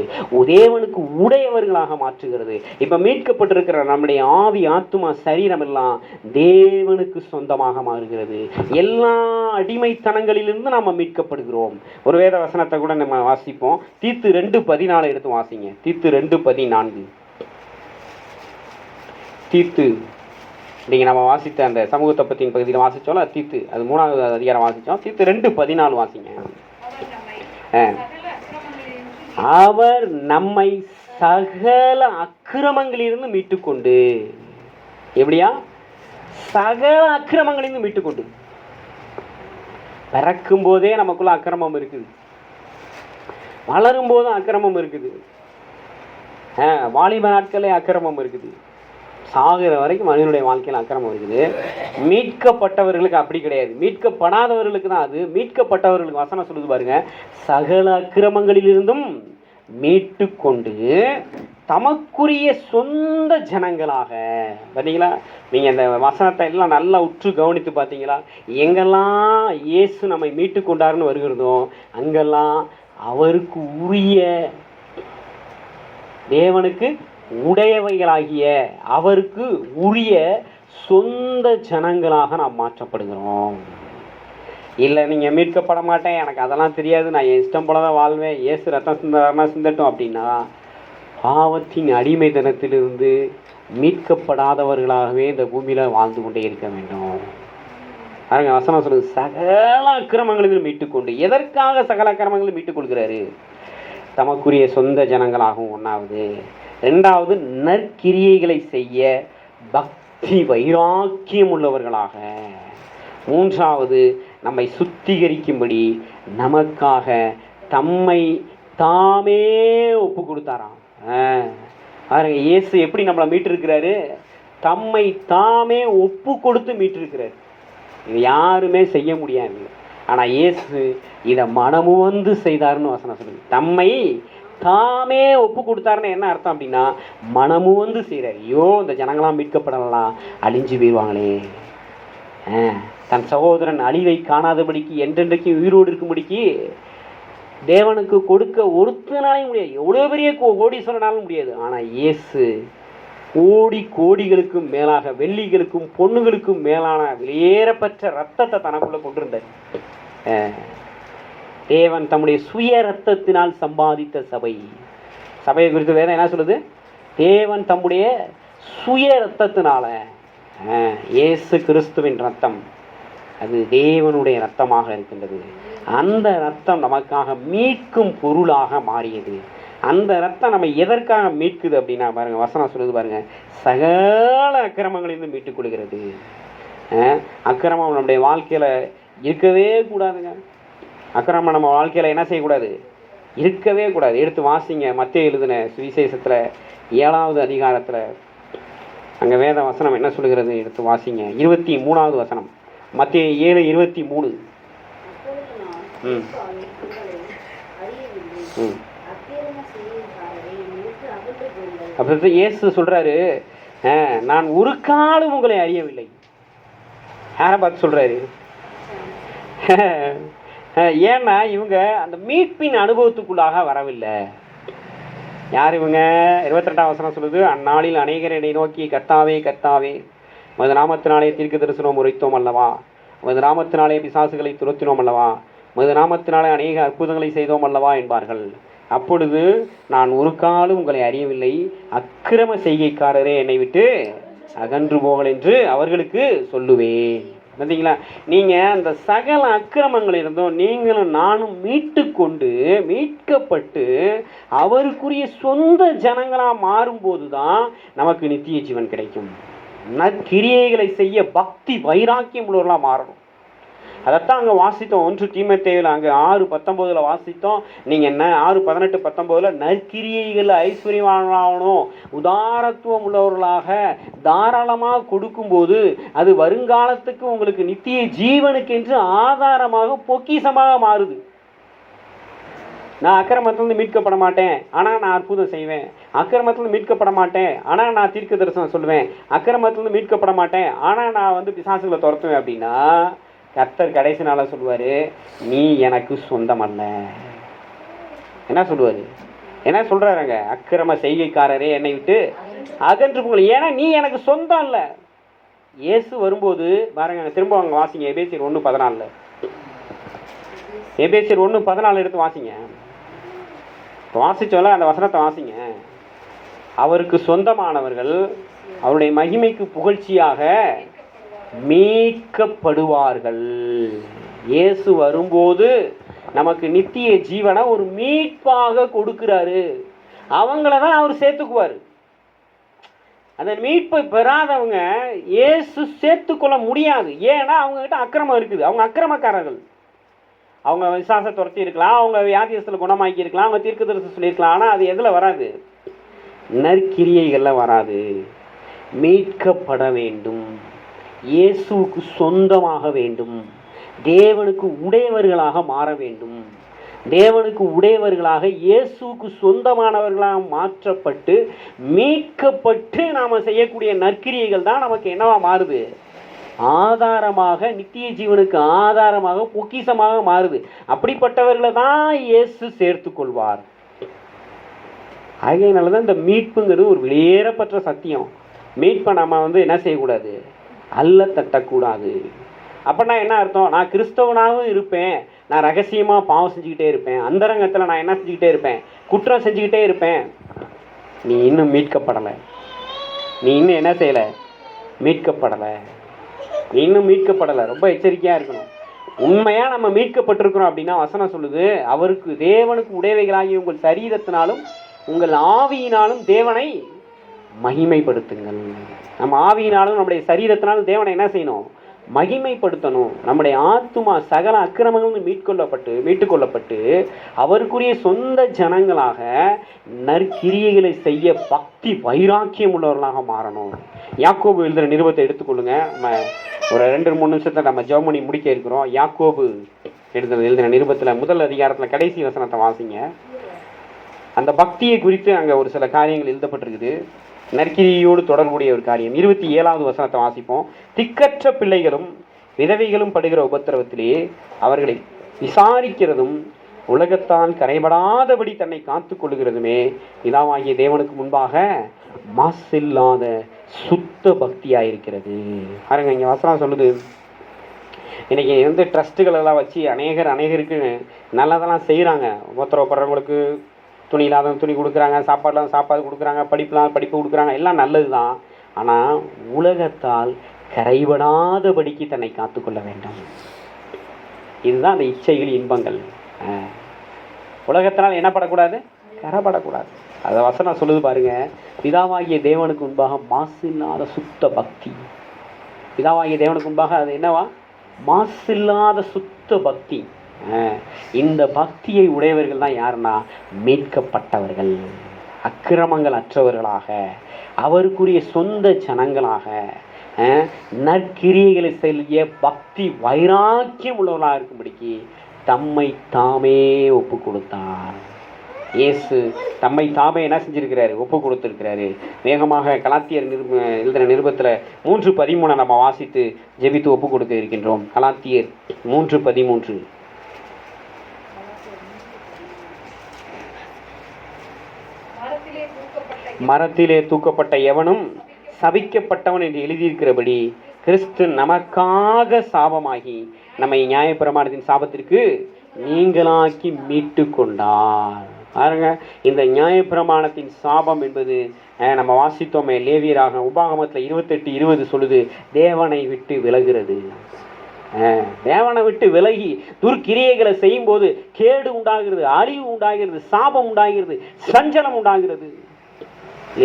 தேவனுக்கு உடையவர்களாக மாற்றுகிறது. இப்போ மீட்கப்பட்டிருக்கிற நம்முடைய ஆவி ஆத்துமா சரீரம் எல்லாம் தேவனுக்கு சொந்தமாக மாறுகிறது. எல்லா அடிமைத்தனங்களிலிருந்து நாம மீட்கப்படுகிறோம். ஒரு வேத வசனத்தை கூட நம்ம வாசிப்போம். தீத்து 2:14 எடுத்து வாசிங்க. தீத்து 2:14. தீத்து நீங்க நம்ம வாசித்த அந்த சமூகத்தை பத்தின பகுதியில் வாசிச்சோம்ல, தீத்து அது 3வது அதிகாரம் வாசிச்சோம். தீத்து 2:14 வாசிங்க. அவர் நம்மை சகல அக்கிரமங்களிலிருந்து மீட்டுக்கொண்டு, எப்படியா, சகல அக்கிரமங்களிலிருந்து மீட்டுக்கொண்டு. பிறக்கும் போதே நமக்குள்ள அக்கிரமம் இருக்குது, வளரும் போதும் அக்கிரமம் இருக்குது, வாலிப நாட்களே அக்கிரமம் இருக்குது, சாகிற வரைக்கும் மனிதனுடைய வாழ்க்கையில் அக்கிரமம் இருக்குது. மீட்கப்பட்டவர்களுக்கு அப்படி கிடையாது, மீட்கப்படாதவர்களுக்கு தான் அது. மீட்கப்பட்டவர்களுக்கு வசனம் சொல்லுது பாருங்க, சகல அக்கிரமங்களிலிருந்தும் மீட்டு கொண்டு தமக்குரிய சொந்த ஜனங்களாக. பார்த்தீங்களா, நீங்கள் இந்த வசனத்தை எல்லாம் நல்லா உற்று கவனித்து பார்த்தீங்களா, எங்கெல்லாம் இயேசு நம்மை மீட்டு கொண்டாருன்னு வருகிறதோ அங்கெல்லாம் அவருக்கு உரிய, தேவனுக்கு உடையவைகளாகிய அவருக்கு உரிய சொந்த ஜனங்களாக நாம் மாற்றப்படுகிறோம். இல்லை நீங்கள் மீட்கப்பட மாட்டேன், எனக்கு அதெல்லாம் தெரியாது, நான் என் இஷ்டம் போல தான் வாழ்வேன், இயேசு ரத்தம் சிந்தனா சிந்தட்டும் அப்படின்னா பாவத்தின் அடிமைத்தனத்திலிருந்து மீட்கப்படாதவர்களாகவே இந்த பூமியில் வாழ்ந்து கொண்டே இருக்க வேண்டும். பாருங்க வசனம் சொல்லுது, சகல அக்கிரமங்களிலும் மீட்டுக்கொண்டு. எதற்காக சகல அக்கிரமங்களும் மீட்டுக் கொள்கிறாரு? தமக்குரிய சொந்த ஜனங்களாகவும். 1வது. 2வது, நற்கிரியைகளை செய்ய பக்தி வைராக்கியம் உள்ளவர்களாக. 3வது, நம்மை சுத்திகரிக்கும்படி நமக்காக தம்மை தாமே ஒப்பு கொடுத்தாராம். பாருங்க, இயேசு எப்படி நம்மளை மீட்டிருக்கிறாரு, தம்மை தாமே ஒப்பு கொடுத்து மீட்டிருக்கிறார். இது யாருமே செய்ய முடியாது. ஆனால் இயேசு இதை மனமு வந்து செய்தார்னு வசனம் சொல்லுது. தம்மை தாமே ஒப்பு கொடுத்தாருன்னு என்ன அர்த்தம் அப்படின்னா, மனமு வந்து செய்கிறார். ஐயோ இந்த ஜனங்களாம் மீட்கப்படலாம், அழிஞ்சு போயிடுவாங்களே, தன் சகோதரன் அழிவை காணாதபடிக்கு என்றென்றைக்கு உயிரோடு இருக்கும்படிக்கு தேவனுக்கு கொடுக்க ஒருத்தனாலையும் முடியாது. எவ்வளோ பெரிய கோடீஸ்வரனாலும் முடியாது. ஆனால் இயேசு கோடி கோடிகளுக்கும் மேலாக, வெள்ளிகளுக்கும் பொண்ணுகளுக்கும் மேலான வெளியேறப்பட்ட ரத்தத்தை தனக்குள்ள கொண்டிருந்தார். தேவன் தம்முடைய சுய ரத்தத்தினால் சம்பாதித்த சபை. சபையை குறித்து வேதம் என்ன சொல்லுது? தேவன் தம்முடைய சுய ரத்தத்தினால, இயேசு கிறிஸ்துவின் ரத்தம் அது தேவனுடைய ரத்தமாக இருக்கின்றது. அந்த ரத்தம் நமக்காக மீட்கும் பொருளாக மாறியது. அந்த ரத்தம் நம்ம எதற்காக மீட்குது அப்படின்னா பாருங்க, வசனம் சொல்லுது பாருங்க, சகல அக்கிரமங்களிலிருந்து மீட்டுக் கொள்கிறது. அக்கிரமம் நம்முடைய வாழ்க்கையில் இருக்கவே கூடாதுங்க. அக்கிரமம் நம்ம வாழ்க்கையில் என்ன செய்யக்கூடாது? இருக்கவே கூடாது. எடுத்து வாசிங்க, மத்தேயு எழுதின சுவிசேஷத்தில் 7வது அதிகாரத்தில் அங்கே வேத வசனம் என்ன சொல்லுகிறது? எடுத்து வாசிங்க. 23வது வசனம், மத்தேயு 7:23. அப்படி இயேசு சொல்றாரு, நான் ஒரு காலம் உங்களை அறியவில்லை. யாரை பார்த்து சொல்றாரு? ஏன்னா இவங்க அந்த மீட்பின் அனுபவத்துக்குள்ளாக வரவில்லை. யார் இவங்க? 22ஆம் வசனம் சொல்லுது, அந்நாளில் அநேகர் என்னை நோக்கி கர்த்தாவே கர்த்தாவே உமது நாமத்தினாலே தீர்க்க தரிசனம் உரைத்தோம் அல்லவா, உமது நாமத்தினாலே பிசாசுகளை துரத்தினோம் அல்லவா, உமது நாமத்தினாலே அநேக அற்புதங்களை செய்தோம் அல்லவா என்பார்கள். அப்பொழுது நான் ஒரு காலம் உங்களை அறியவில்லை, அக்கிரம செய்கைக்காரரே என்னை விட்டு அகன்று போங்கள் என்று அவர்களுக்கு சொல்லுவேன். பார்த்தீங்களா? நீங்கள் அந்த சகல அக்கிரமங்களிலிருந்தும் நீங்களும் நானும் மீட்கப்பட்டு அவருக்குரிய சொந்த ஜனங்களாக மாறும்போது தான் நமக்கு நித்திய ஜீவன் கிடைக்கும். நற்கிரியைகளை செய்ய பக்தி வைராக்கியம் உள்ளவர்களாக மாறணும். அதைத்தான் அங்கே வாசித்தோம். 1 தீமோத்தேயுவில் அங்கே 6:19 வாசித்தோம். நீங்கள் என்ன 6:18-19 நற்கிரியைகள் ஐஸ்வர்யமானவனும் உதாரத்துவம் உள்ளவர்களாக தாராளமாக கொடுக்கும்போது அது வருங்காலத்துக்கு உங்களுக்கு நித்திய ஜீவனுக்கு என்று ஆதாரமாக பொக்கிஷமாக மாறுது. நான் அக்கிரமத்திலிருந்து மீட்கப்பட மாட்டேன், ஆனால் நான் அற்புதம் செய்வேன். அக்கிரமத்திலிருந்து மீட்கப்பட மாட்டேன், ஆனால் நான் தீர்க்க தரிசனம் சொல்லுவேன். அக்கிரமத்திலிருந்து மீட்கப்பட மாட்டேன், ஆனால் நான் பிசாசுகளை துரத்துவேன் அப்படின்னா கர்த்தர் கடைசி நாள சொல்லுவார், நீ எனக்கு சொந்தம் அல்ல. என்ன சொல்லுவார்? என்ன சொல்கிறாருங்க? அக்கிரம செய்கைக்காரரே என்னை விட்டு அகன்று போகல, ஏன்னா நீ எனக்கு சொந்தம் இல்லை. இயேசு வரும்போது பாருங்க, திரும்ப அவங்க வாசிங்க எபேசியர் 1:14. எபேசியர் 1:14 எடுத்து வாசிங்க. வாசிச்சோல அந்த வசனத்தை வாசிங்க. அவருக்கு சொந்தமானவர்கள் அவருடைய மகிமைக்கு புகழ்ச்சியாக மீட்கப்படுவார்கள். இயேசு வரும்போது நமக்கு நித்திய ஜீவனை ஒரு மீட்பாக கொடுக்கிறாரு. அவங்கள தான் அவர் சேர்த்துக்குவார். அந்த மீட்பை பெறாதவங்க இயேசு சேர்த்துக்கொள்ள முடியாது. ஏன்னா அவங்ககிட்ட அக்கிரமம் இருக்குது. அவங்க அக்கிரமக்காரர்கள். அவங்க விசுவாச துரத்தி இருக்கலாம், அவங்க வியாதியத்தில் குணமாக்கி இருக்கலாம், அவங்க தீர்க்கதரிசனம் சொல்லியிருக்கலாம். ஆனால் அது எதில் வராது? நற்கிரியைகளில் வராது. மீட்கப்பட வேண்டும், இயேசுவுக்கு சொந்தமாக வேண்டும், தேவனுக்கு உடையவர்களாக மாற வேண்டும். தேவனுக்கு உடையவர்களாக இயேசுவுக்கு சொந்தமானவர்களாக மாற்றப்பட்டு மீட்கப்பட்டு நாம் செய்யக்கூடிய நற்கிரியைகள் தான் நமக்கு என்னவா மாறுது? ஆதாரமாக, நித்திய ஜீவனுக்கு ஆதாரமாக, பொக்கிஷமாக மாறுது. அப்படிப்பட்டவர்களை தான் இயேசு சேர்த்து கொள்வார். ஆகையினால தான் இந்த மீட்புங்கிறது ஒரு வெளியேறப்பட்ட சத்தியம். மீட்பை நம்ம என்ன செய்யக்கூடாது? அல்ல தட்டக்கூடாது. அப்படின்னா என்ன அர்த்தம்? நான் கிறிஸ்தவனாகவும் இருப்பேன், நான் ரகசியமாக பாவம் செஞ்சுக்கிட்டே இருப்பேன், அந்தரங்கத்தில் நான் என்ன செஞ்சுக்கிட்டே இருப்பேன்? குற்றம் செஞ்சுக்கிட்டே இருப்பேன். நீ இன்னும் மீட்கப்படலை. நீ இன்னும் என்ன செய்யலை? மீட்கப்படலை. நீ இன்னும் மீட்கப்படலை. ரொம்ப எச்சரிக்கையாக இருக்கணும். உண்மையாக நம்ம மீட்கப்பட்டிருக்கிறோம் அப்படின்னா வசனம் சொல்லுது, அவருக்கு தேவனுக்கு உடையவைகளாகி உங்கள் சரீரத்தினாலும் உங்கள் ஆவியினாலும் தேவனை மகிமைப்படுத்துங்கள். நம்ம ஆவியினாலும் நம்முடைய சரீரத்தினாலும் தேவனை என்ன செய்யணும்? மகிமைப்படுத்தணும். நம்முடைய ஆத்துமா சகல அக்கிரமங்களும் மீட்டுக்கொள்ளப்பட்டு அவருக்குரிய சொந்த ஜனங்களாக நற்கிரியைகளை செய்ய பக்தி வைராக்கியம் உள்ளவர்களாக மாறணும். யாக்கோபு எழுதுகிற நிருபத்தை எடுத்துக்கொள்ளுங்க. நம்ம ஒரு 2-3 நிமிஷத்தை நம்ம ஜெபம் முடிக்க இருக்கிறோம். யாக்கோபு எழுதின நிருபத்தில் 1 அதிகாரத்தில் கடைசி வசனத்தை வாசிங்க. அந்த பக்தியை குறித்து அங்கே ஒரு சில காரியங்கள் எழுதப்பட்டிருக்குது. நற்கிரியோடு தொடர்புடைய ஒரு காரியம். 27வது வசனத்தை வாசிப்போம். திக்கற்ற பிள்ளைகளும் விதவைகளும் படுகிற உபத்திரவத்திலே அவர்களை விசாரிக்கிறதும் உலகத்தான் கரைபடாதபடி தன்னை காத்து கொள்ளுகிறதுமே பிதாவாகிய தேவனுக்கு முன்பாக மாசில்லாத சுத்த பக்தியாயிருக்கிறது. பாருங்க, இங்கே வசனம் சொல்லுது, இன்னைக்கு ட்ரஸ்ட்டுகள் எல்லாம் வச்சு அநேகருக்கு நல்லதெல்லாம் செய்கிறாங்க. உபத்திரவப்படுறவங்களுக்கு துணி இல்லாத துணி கொடுக்குறாங்க, சாப்பாடுலாம் சாப்பாடு கொடுக்குறாங்க, படிப்புலாம் படிப்பு கொடுக்குறாங்க, எல்லாம் நல்லது தான். ஆனால் உலகத்தால் கரைபடாதபடிக்கு தன்னை காத்துக்கொள்ள வேண்டும். இதுதான் அந்த இச்சைகள், இன்பங்கள். உலகத்தினால் என்ன படக்கூடாது? கரைபடக்கூடாது. அதை வசனம் சொல்லுது பாருங்க, பிதாவாகிய தேவனுக்கு முன்பாக மாசில்லாத சுத்த பக்தி. பிதாவாகிய தேவனுக்கு முன்பாக அது என்னவா? மாசில்லாத சுத்த பக்தி. இந்த பக்தியை உடையவர்கள் தான் யாருன்னா மீட்கப்பட்டவர்கள், அக்கிரமங்கள் அற்றவர்களாக, அவருக்குரிய சொந்த ஜனங்களாக, நற்கிரியைகளை செய்ய பக்தி வைராக்கியம் உள்ளவர்களாக இருக்கும்படிக்கு தம்மை தாமே ஒப்பு கொடுத்தார். இயேசு தம்மை தாமே என்ன செஞ்சிருக்கிறாரு, ஒப்பு கொடுத்திருக்கிறாரு. வேகமாக கலாத்தியர் எழுதின நிருபத்தில் 3:13 நம்ம வாசித்து ஜெபித்து ஒப்பு கொடுக்க இருக்கின்றோம். கலாத்தியர் 3:13. மரத்திலே தூக்கப்பட்ட எவனும் சபிக்கப்பட்டவன் என்று எழுதியிருக்கிறபடி கிறிஸ்து நமக்காக சாபமாகி நம்மை நியாயப்பிரமாணத்தின் சாபத்திற்கு நீங்களாக்கி மீட்டு கொண்டார். பாருங்க, இந்த நியாயப்பிரமாணத்தின் சாபம் என்பது நம்ம வாசித்தோமே, லேவியராக உபாகமத்தில் 28:20 சொல்லுது, தேவனை விட்டு விலகிறது. தேவனை விட்டு விலகி துர்க்கிரியைகளை செய்யும் போது கேடு உண்டாகிறது, அழிவு உண்டாகிறது, சாபம் உண்டாகிறது, சஞ்சலம் உண்டாகிறது.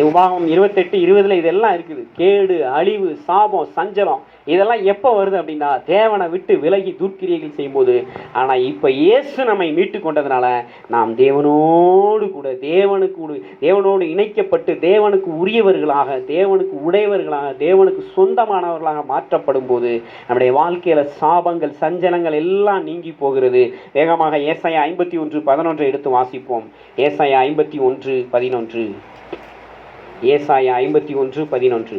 உபாகமம் 28:20 இதெல்லாம் இருக்குது. கேடு, அழிவு, சாபம், சஞ்சலம் இதெல்லாம் எப்போ வருது அப்படின்னா தேவனை விட்டு விலகி துர்க்கிரியைகள் செய்யும்போது. ஆனால் இப்போ இயேசு நம்மை மீட்டு கொண்டதுனால நாம் தேவனோடு கூட தேவனோடு இணைக்கப்பட்டு தேவனுக்கு உரியவர்களாக, தேவனுக்கு உடையவர்களாக, தேவனுக்கு சொந்தமானவர்களாக மாற்றப்படும் போது நம்முடைய வாழ்க்கையில் சாபங்கள், சஞ்சலங்கள் எல்லாம் நீங்கி போகிறது. வேகமாக ஏசாயா 51:11 எடுத்து வாசிப்போம். ஏசாயா 51:11. ஏசாயா 51:11.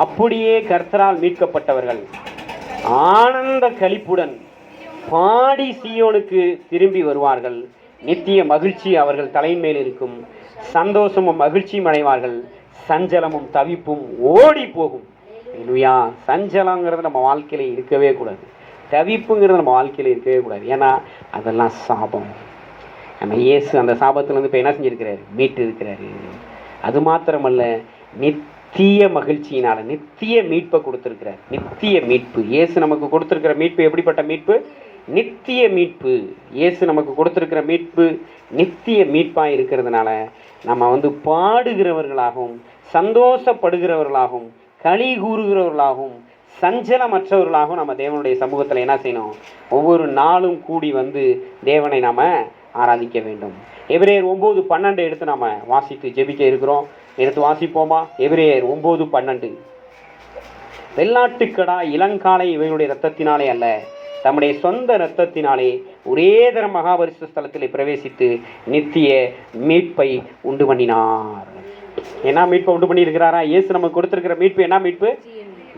அப்படியே கர்த்தரால் மீட்கப்பட்டவர்கள் ஆனந்த களிப்புடன் பாடி சீயோனுக்கு திரும்பி வருவார்கள். நித்திய மகிழ்ச்சி அவர்கள் தலையின் மேல் இருக்கும். சந்தோஷமும் மகிழ்ச்சியும் அடைவார்கள். சஞ்சலமும் தவிப்பும் ஓடி போகும். இல்லையா? சஞ்சலங்கிறது நம்ம வாழ்க்கையில இருக்கவே கூடாது. தவிப்புங்கிறது நம்ம வாழ்க்கையில இருக்கவே கூடாது. ஏன்னா அதெல்லாம் சாபம். நம்ம இயேசு அந்த சாபத்திலிருந்து இப்போ என்ன செஞ்சிருக்கிறாரு? மீட்டு இருக்கிறாரு. அது மாத்திரமல்ல, நித்திய மகிழ்ச்சியினால நித்திய மீட்பை கொடுத்திருக்கிறார். நித்திய மீட்பு இயேசு நமக்கு கொடுத்திருக்கிற மீட்பு எப்படிப்பட்ட மீட்பு? நித்திய மீட்பு. இயேசு நமக்கு கொடுத்திருக்கிற மீட்பு நித்திய மீட்பாக இருக்கிறதுனால நம்ம பாடுகிறவர்களாகவும் சந்தோஷப்படுகிறவர்களாகவும் களி கூறுகிறவர்களாகவும் சஞ்சலமற்றவர்களாகவும் நம்ம தேவனுடைய சமூகத்தில் என்ன செய்யணும்? ஒவ்வொரு நாளும் கூடி தேவனை நாம் ஆராதிக்க வேண்டும். எபிரேயர் 9:12 எடுத்து நாம் வாசித்து ஜெபிக்க இருக்கிறோம். எடுத்து வாசிப்போமா? எபிரேயர் 9:12. வெள்ளாட்டுக்கடா இளங்காலை இவையுடைய இரத்தத்தினாலே அல்ல, தம்முடைய சொந்த இரத்தத்தினாலே ஒரே தரம் மகாபரிசுத்த ஸ்தலத்திலே பிரவேசித்து நித்திய மீட்பை உண்டு பண்ணினார். என்ன மீட்பை உண்டு பண்ணி இருக்கிறாரா? இயேசு நமக்கு கொடுத்திருக்கிற மீட்பு என்ன மீட்பு?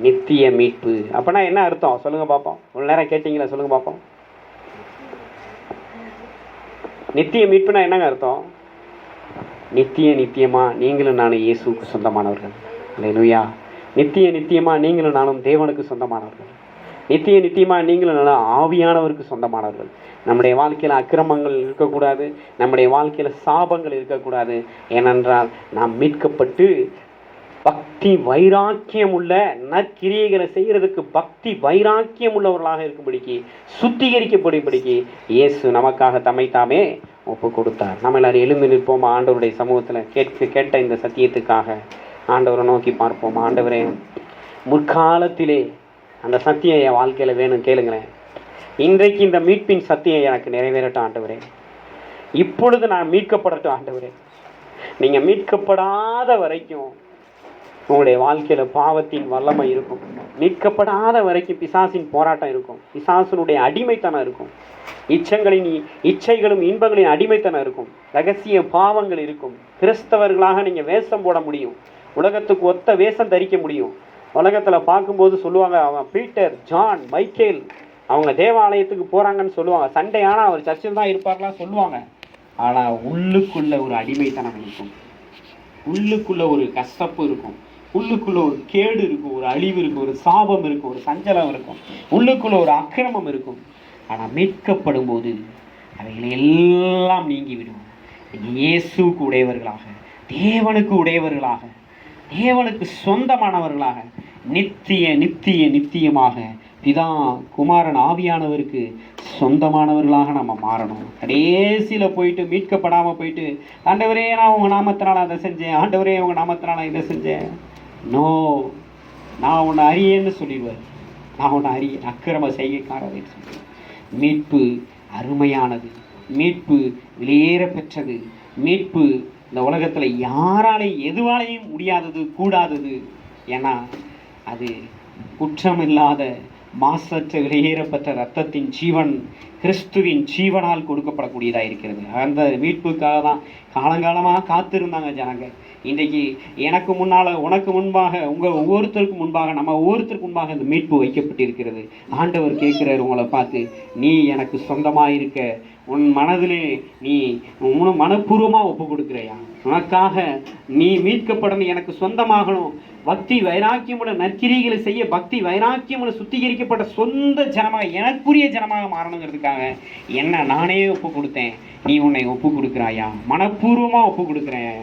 நித்திய மீட்பு. அப்பனா என்ன அர்த்தம் சொல்லுங்க பார்ப்போம். ஒரு நேரம் கேட்டீங்களா? சொல்லுங்க பார்ப்போம். நித்திய மீட்புனா என்னங்க அர்த்தம்? நித்தியமா நீங்களும் நானும் இயேசுக்கு சொந்தமானவர்கள். அல்லேலூயா. நித்தியமா நீங்களும் நானும் தேவனுக்கு சொந்தமானவர்கள். நித்தியமா நீங்களும் நானும் ஆவியானவருக்கு சொந்தமானவர்கள். நம்முடைய வாழ்க்கையில் அக்கிரமங்கள் இருக்கக்கூடாது. நம்முடைய வாழ்க்கையில் சாபங்கள் இருக்கக்கூடாது. ஏனென்றால் நாம் மீட்கப்பட்டு பக்தி வைராக்கியம் உள்ள நற்கிரியைகளை செய்கிறதுக்கு பக்தி வைராக்கியம் உள்ளவர்களாக இருக்கும்படிக்கு, சுத்திகரிக்கப்படும்படிக்கு இயேசு நமக்காக தம்மை தாமே ஒப்பு கொடுத்தார். நம்ம எல்லாரும் எழுந்து நிற்போம். ஆண்டவருடைய சமூகத்தில் கேட்ட இந்த சத்தியத்துக்காக ஆண்டவரை நோக்கி பார்ப்போம். ஆண்டவரே, முற்காலத்திலே அந்த சத்தியம் என் வாழ்க்கையில் வேணும் கேளுங்களேன். இன்றைக்கு இந்த மீட்பின் சத்தியம் எனக்கு நிறைவேறட்டும் ஆண்டவரே. இப்பொழுது நான் மீட்கப்படட்டும் ஆண்டவரே. நீங்கள் மீட்கப்படாத வரைக்கும் உங்களுடைய வாழ்க்கையில் பாவத்தின் வல்லமை இருக்கும். மீட்கப்படாத வரைக்கும் பிசாசின் போராட்டம் இருக்கும். பிசாசினுடைய அடிமைத்தனம் இருக்கும். இச்சைகளும் இன்பங்களின் அடிமைத்தனம் இருக்கும். ரகசிய பாவங்கள் இருக்கும். கிறிஸ்தவர்களாக நீங்கள் வேஷம் போட முடியும். உலகத்துக்கு ஒத்த வேஷம் தரிக்க முடியும். உலகத்தில் பார்க்கும்போது சொல்லுவாங்க, அவன் பீட்டர், ஜான், மைக்கேல் அவங்க தேவாலயத்துக்கு போகிறாங்கன்னு சொல்லுவாங்க. சண்டே ஆனால் அவர் சர்ச்சில் தான் இருப்பார்களாம் சொல்லுவாங்க. ஆனால் உள்ளுக்குள்ள ஒரு அடிமைத்தனம் இருக்கும். உள்ளுக்குள்ள ஒரு கஷ்டப்பு இருக்கும். உள்ளுக்குள்ள ஒரு கேடு இருக்கும், ஒரு அழிவு இருக்கும், ஒரு சாபம் இருக்கும், ஒரு சஞ்சலம் இருக்கும், உள்ளுக்குள்ள ஒரு அக்கிரமம் இருக்கும். ஆனால் மீட்கப்படும் போது அவைகளை எல்லாம் நீங்கிவிடும். இயேசுக்கு உடையவர்களாக, தேவனுக்கு உடையவர்களாக, தேவனுக்கு சொந்தமானவர்களாக நித்தியமாக பிதா, குமாரன், ஆவியானவருக்கு சொந்தமானவர்களாக நம்ம மாறணும். கடைசியில் போயிட்டு மீட்கப்படாமல் போயிட்டு, ஆண்டவரே நான் உங்கள் நாமத்தினால அதை செஞ்சேன், ஆண்டவரே உங்கள் நாமத்தினால இதை செஞ்சேன், நோ நான் உன்னை அறியேன்னு சொல்லிடுவார். நான் உன்னை அறிய அக்கிரம செய்கைக்காரன்னு சொல்லுவேன். மீட்பு அருமையானது. மீட்பு வெளியேற பெற்றது. மீட்பு இந்த உலகத்தில் யாராலையும் எதுவாலையும் முடியாதது, கூடாதது. ஏன்னா அது குற்றமில்லாத மாசற்ற வெளியேறப்பட்ட இரத்தத்தின் ஜீவன் கிறிஸ்துவின் ஜீவனால் கொடுக்கப்படக்கூடியதாக இருக்கிறது. அந்த மீட்புக்காக தான் காலங்காலமாக காத்திருந்தாங்க ஜனங்க. இன்றைக்கு எனக்கு முன்னால், உனக்கு முன்பாக, உங்கள் ஒவ்வொருத்தருக்கும் முன்பாக, நம்ம ஒவ்வொருத்தருக்கு முன்பாக இந்த மீட்பு வைக்கப்பட்டிருக்கிறது. ஆண்டவர் கேட்குறாரு உங்களை பார்த்து, நீ எனக்கு சொந்தமாக இருக்க உன் மனதிலே நீ மனப்பூர்வமாக ஒப்பு கொடுக்குறையா? உனக்காக நீ மீட்கப்படணும், எனக்கு சொந்தமாகணும், பக்தி வைராக்கியமுட நற்கிரிகளை செய்ய பக்தி வைராக்கியமுட சுத்திகரிக்கப்பட்ட சொந்த ஜனமாக, எனக்குரிய ஜனமாக மாறணுங்கிறதுக்காக என்ன நானே ஒப்பு கொடுத்தேன். நீ உன்னை ஒப்பு கொடுக்குறாயா? மனப்பூர்வமாக ஒப்பு கொடுக்குறாயா?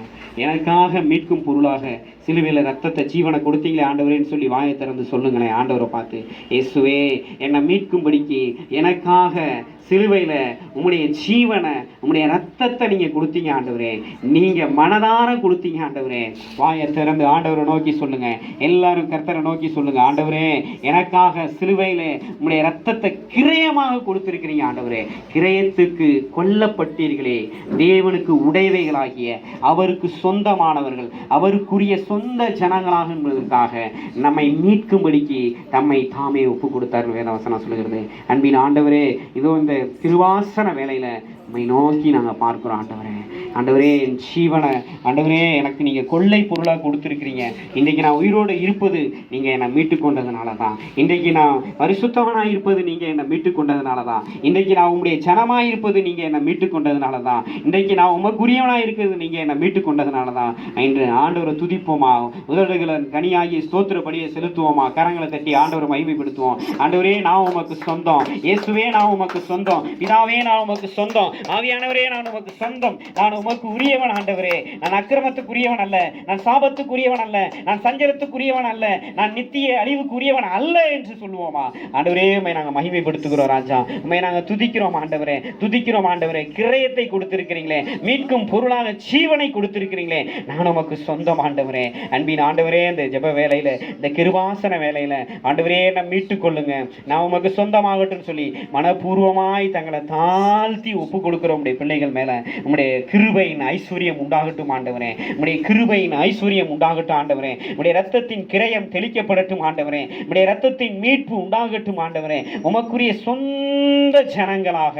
எனக்காக மீட்கும் பொருளாக சிலுவையில் ரத்தத்தை ஜீவனை கொடுத்தீங்களே ஆண்டவரேன்னு சொல்லி வாயை திறந்து சொல்லுங்களேன் ஆண்டவரை பார்த்து. இயேசுவே, என்னை மீட்கும்படிக்கு எனக்காக சிலுவையில் உம்முடைய ஜீவனை, உம்முடைய ரத்தத்தை நீங்கள் கொடுத்தீங்க ஆண்டவரே. நீங்கள் மனதார கொடுத்தீங்க ஆண்டவரே. வாயை திறந்து ஆண்டவரை நோக்கி சொல்லுங்க. எல்லாரும் கர்த்தரை நோக்கி சொல்லுங்க. ஆண்டவரே, எனக்காக சிலுவையில் உம்முடைய ரத்தத்தை கிரயமாக கொடுத்திருக்கிறீங்க ஆண்டவரே. கிரயத்துக்கு கொல்லப்பட்டீர்களே, தேவனுக்கு உடையவைகளாகிய அவருக்கு சொந்தமானவர்கள், அவருக்குரிய சொந்த ஜனங்களாக என்பதற்காக நம்மை மீட்கும்படிக்கு தம்மை தாமே ஒப்பு கொடுத்தார் வேதவசனம் சொல்லுகிறது. அன்பின் ஆண்டவரே, இதோ இந்த திருவாசன வேலையில நம்மை நோக்கி நாங்கள் பார்க்கிறோம் ஆண்டவரே. ஆண்டவரே, என் ஜீவனை ஆண்டவரே எனக்கு நீங்கள் கொள்ளை பொருளாக கொடுத்துருக்கிறீங்க. இன்றைக்கு நான் உயிரோடு இருப்பது நீங்கள் என்னை மீட்டு கொண்டதுனால தான். இன்றைக்கு நான் பரிசுத்தவனாக இருப்பது நீங்கள் என்னை மீட்டு கொண்டதுனால தான். இன்றைக்கு நான் உங்களுடைய ஜனமாக இருப்பது நீங்கள் என்னை மீட்டு கொண்டதுனால தான். இன்றைக்கு நான் உமக்குரியவனாக இருக்கிறது நீங்கள் என்னை மீட்டு கொண்டதுனால தான். இன்று ஆண்டவரை துதிப்போமா, உதடுகளை கனியாகி ஸ்தோத்திரப்படியை செலுத்துவோமா, கரங்களை தட்டி ஆண்டவரை மகிமைப்படுத்துவோம். ஆண்டவரே, நான் உமக்கு சொந்தம். இயேசுவே, நான் உமக்கு சொந்தம். பிதாவே, நான் உமக்கு சொந்தம். ஆவியானவரே, நான் உமக்கு சொந்தம். நான் உமக்கு உரியவன் ஆண்டவரே. நான் அக்கிரமத்துக்குரியவன் அல்ல, நான் சாபத்துக்குரியவன் அல்ல, நான் சஞ்சலத்துக்குரியவன் அல்ல, நான் நித்திய அழிவுக்குரியவன் அல்ல என்று சொல்லுவோமா? ஆண்டவரே, உம்மை நாங்கள் மகிமைப்படுத்துகிறோம் ராஜா. உம்மை நாங்கள் துதிக்கிறோம் ஆண்டவரே, துதிக்கிறோம் ஆண்டவரே. கிரயத்தை கொடுத்திருக்கிறீங்களே, மீட்கும் பொருளாக ஜீவனை கொடுத்திருக்கிறீங்களே, நான் உமக்கு சொந்தம் ஆண்டவரே. அன்பின் ஆண்டவரே, இந்த ஜெப வேலையில, இந்த கிருபாசன வேலையில ஆண்டவரே என்னை மீட்டுக் கொள்ளுங்க, நான் உமக்கு சொந்தமாகட்டும் சொல்லி மனப்பூர்வமாய் தங்களை தாழ்த்தி ஒப்பு கொடுக்கிற உடைய பிள்ளைகள் மேல உம்முடைய கிருபையின் ஐஸ்வர்யம் உண்டாகட்டும் ஆண்டவரே. உம்முடைய கிருபையின் ஐஸ்வர்யம் உண்டாகட்டும் ஆண்டவரே. உம்முடைய ரத்தத்தின் கிரயம் தெளிக்கப்படட்டும் ஆண்டவரே. உம்முடைய ரத்தத்தின் மீட்பு உண்டாகட்டும் ஆண்டவரே. உமக்குரிய சொந்த ஜனங்களாக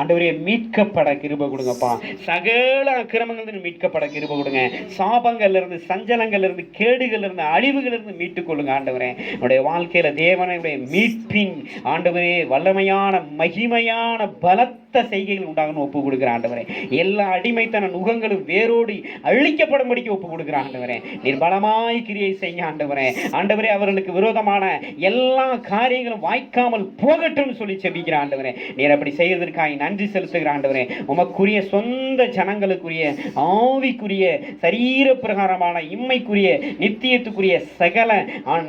ஆண்டவரே மீட்கப்பட கிருபை கொடுங்கப்பா. சகல அக்கிரமங்களிலிருந்து மீட்கப்பட கிருபை கொடுங்க. சாபங்கள்ல இருந்து, சஞ்சலங்கள்ல இருந்து, கேடுகள் இருந்து, அழிவுகள் இருந்து மீட்டுக் கொள்ளுங்க ஆண்டவரே. உடைய வாழ்க்கையில தேவனுடைய மீட்பின் ஆண்டவரே வல்லமையான மகிமையான பலத்த செய்கைகள் உண்டாகணும் ஒப்பு கொடுக்கிற ஆண்டவரே. எல்லா அடிமைத்தன நுகங்களும் வேரோடி அழிக்கப்படும்படிக்கு ஒப்பு கொடுக்கிற ஆண்டவரே. நீர் பலமாய் கிரியை செய்ய ஆண்டவரே. ஆண்டவரே, அவர்களுக்கு விரோதமான எல்லா காரியங்களும் வாய்க்காமல் போகட்டும் சொல்லி செபிக்கிற ஆண்டவரே. நீர் அப்படி செய்வதற்காக நன்றி செலுத்துகிற ஆண்டவரே. உமக்குரிய சொந்த ஜனங்களுக்குரிய ஆவிக்குரிய சரீர பிரகாரமான இம்மைக்குரிய நித்தியத்துக்குரிய சகல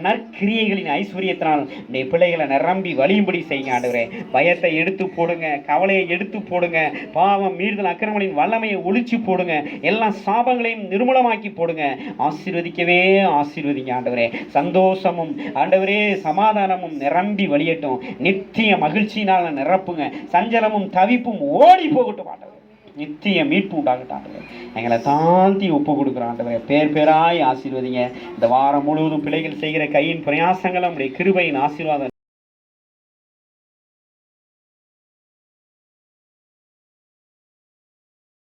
நற்கிரியைகளின் ஐஸ்வர்யத்தினால் நீ பிள்ளைகளை நிரம்பி வழியும்படி செய்ய ஆண்டவரே. பயத்தை எடுத்து போடுங்க, கவலையை எடுத்து போடுங்க, பாவம், மீறுதல், அக்கிரமங்களின் வல்லமையை ஒழிச்சு போடுங்க, எல்லா சாபங்களையும் நிர்மூலமாக்கி போடுங்க. ஆசீர்வதிக்கவே ஆசீர்வதிங்க ஆண்டவரே. சந்தோஷமும் ஆண்டவரே சமாதானமும் நிரம்பி வழியட்டும். நித்திய மகிழ்ச்சியினால் நிரப்புங்க. சஞ்சலமும் தவிப்பும் ஓடி போகட்டும் ஆண்டவரே. நித்திய மீட்பு உண்டாகட்டும் ஆண்டவரே. எங்களை தாழ்த்தி ஒப்பு கொடுக்குற ஆண்டவரே. பேர் பேராய் ஆசீர்வதிங்க. இந்த வாரம் முழுவதும் பிள்ளைகள் செய்கிற கையின் பிரயாசங்களை உடைய கிருபையின் ஆசீர்வாதம்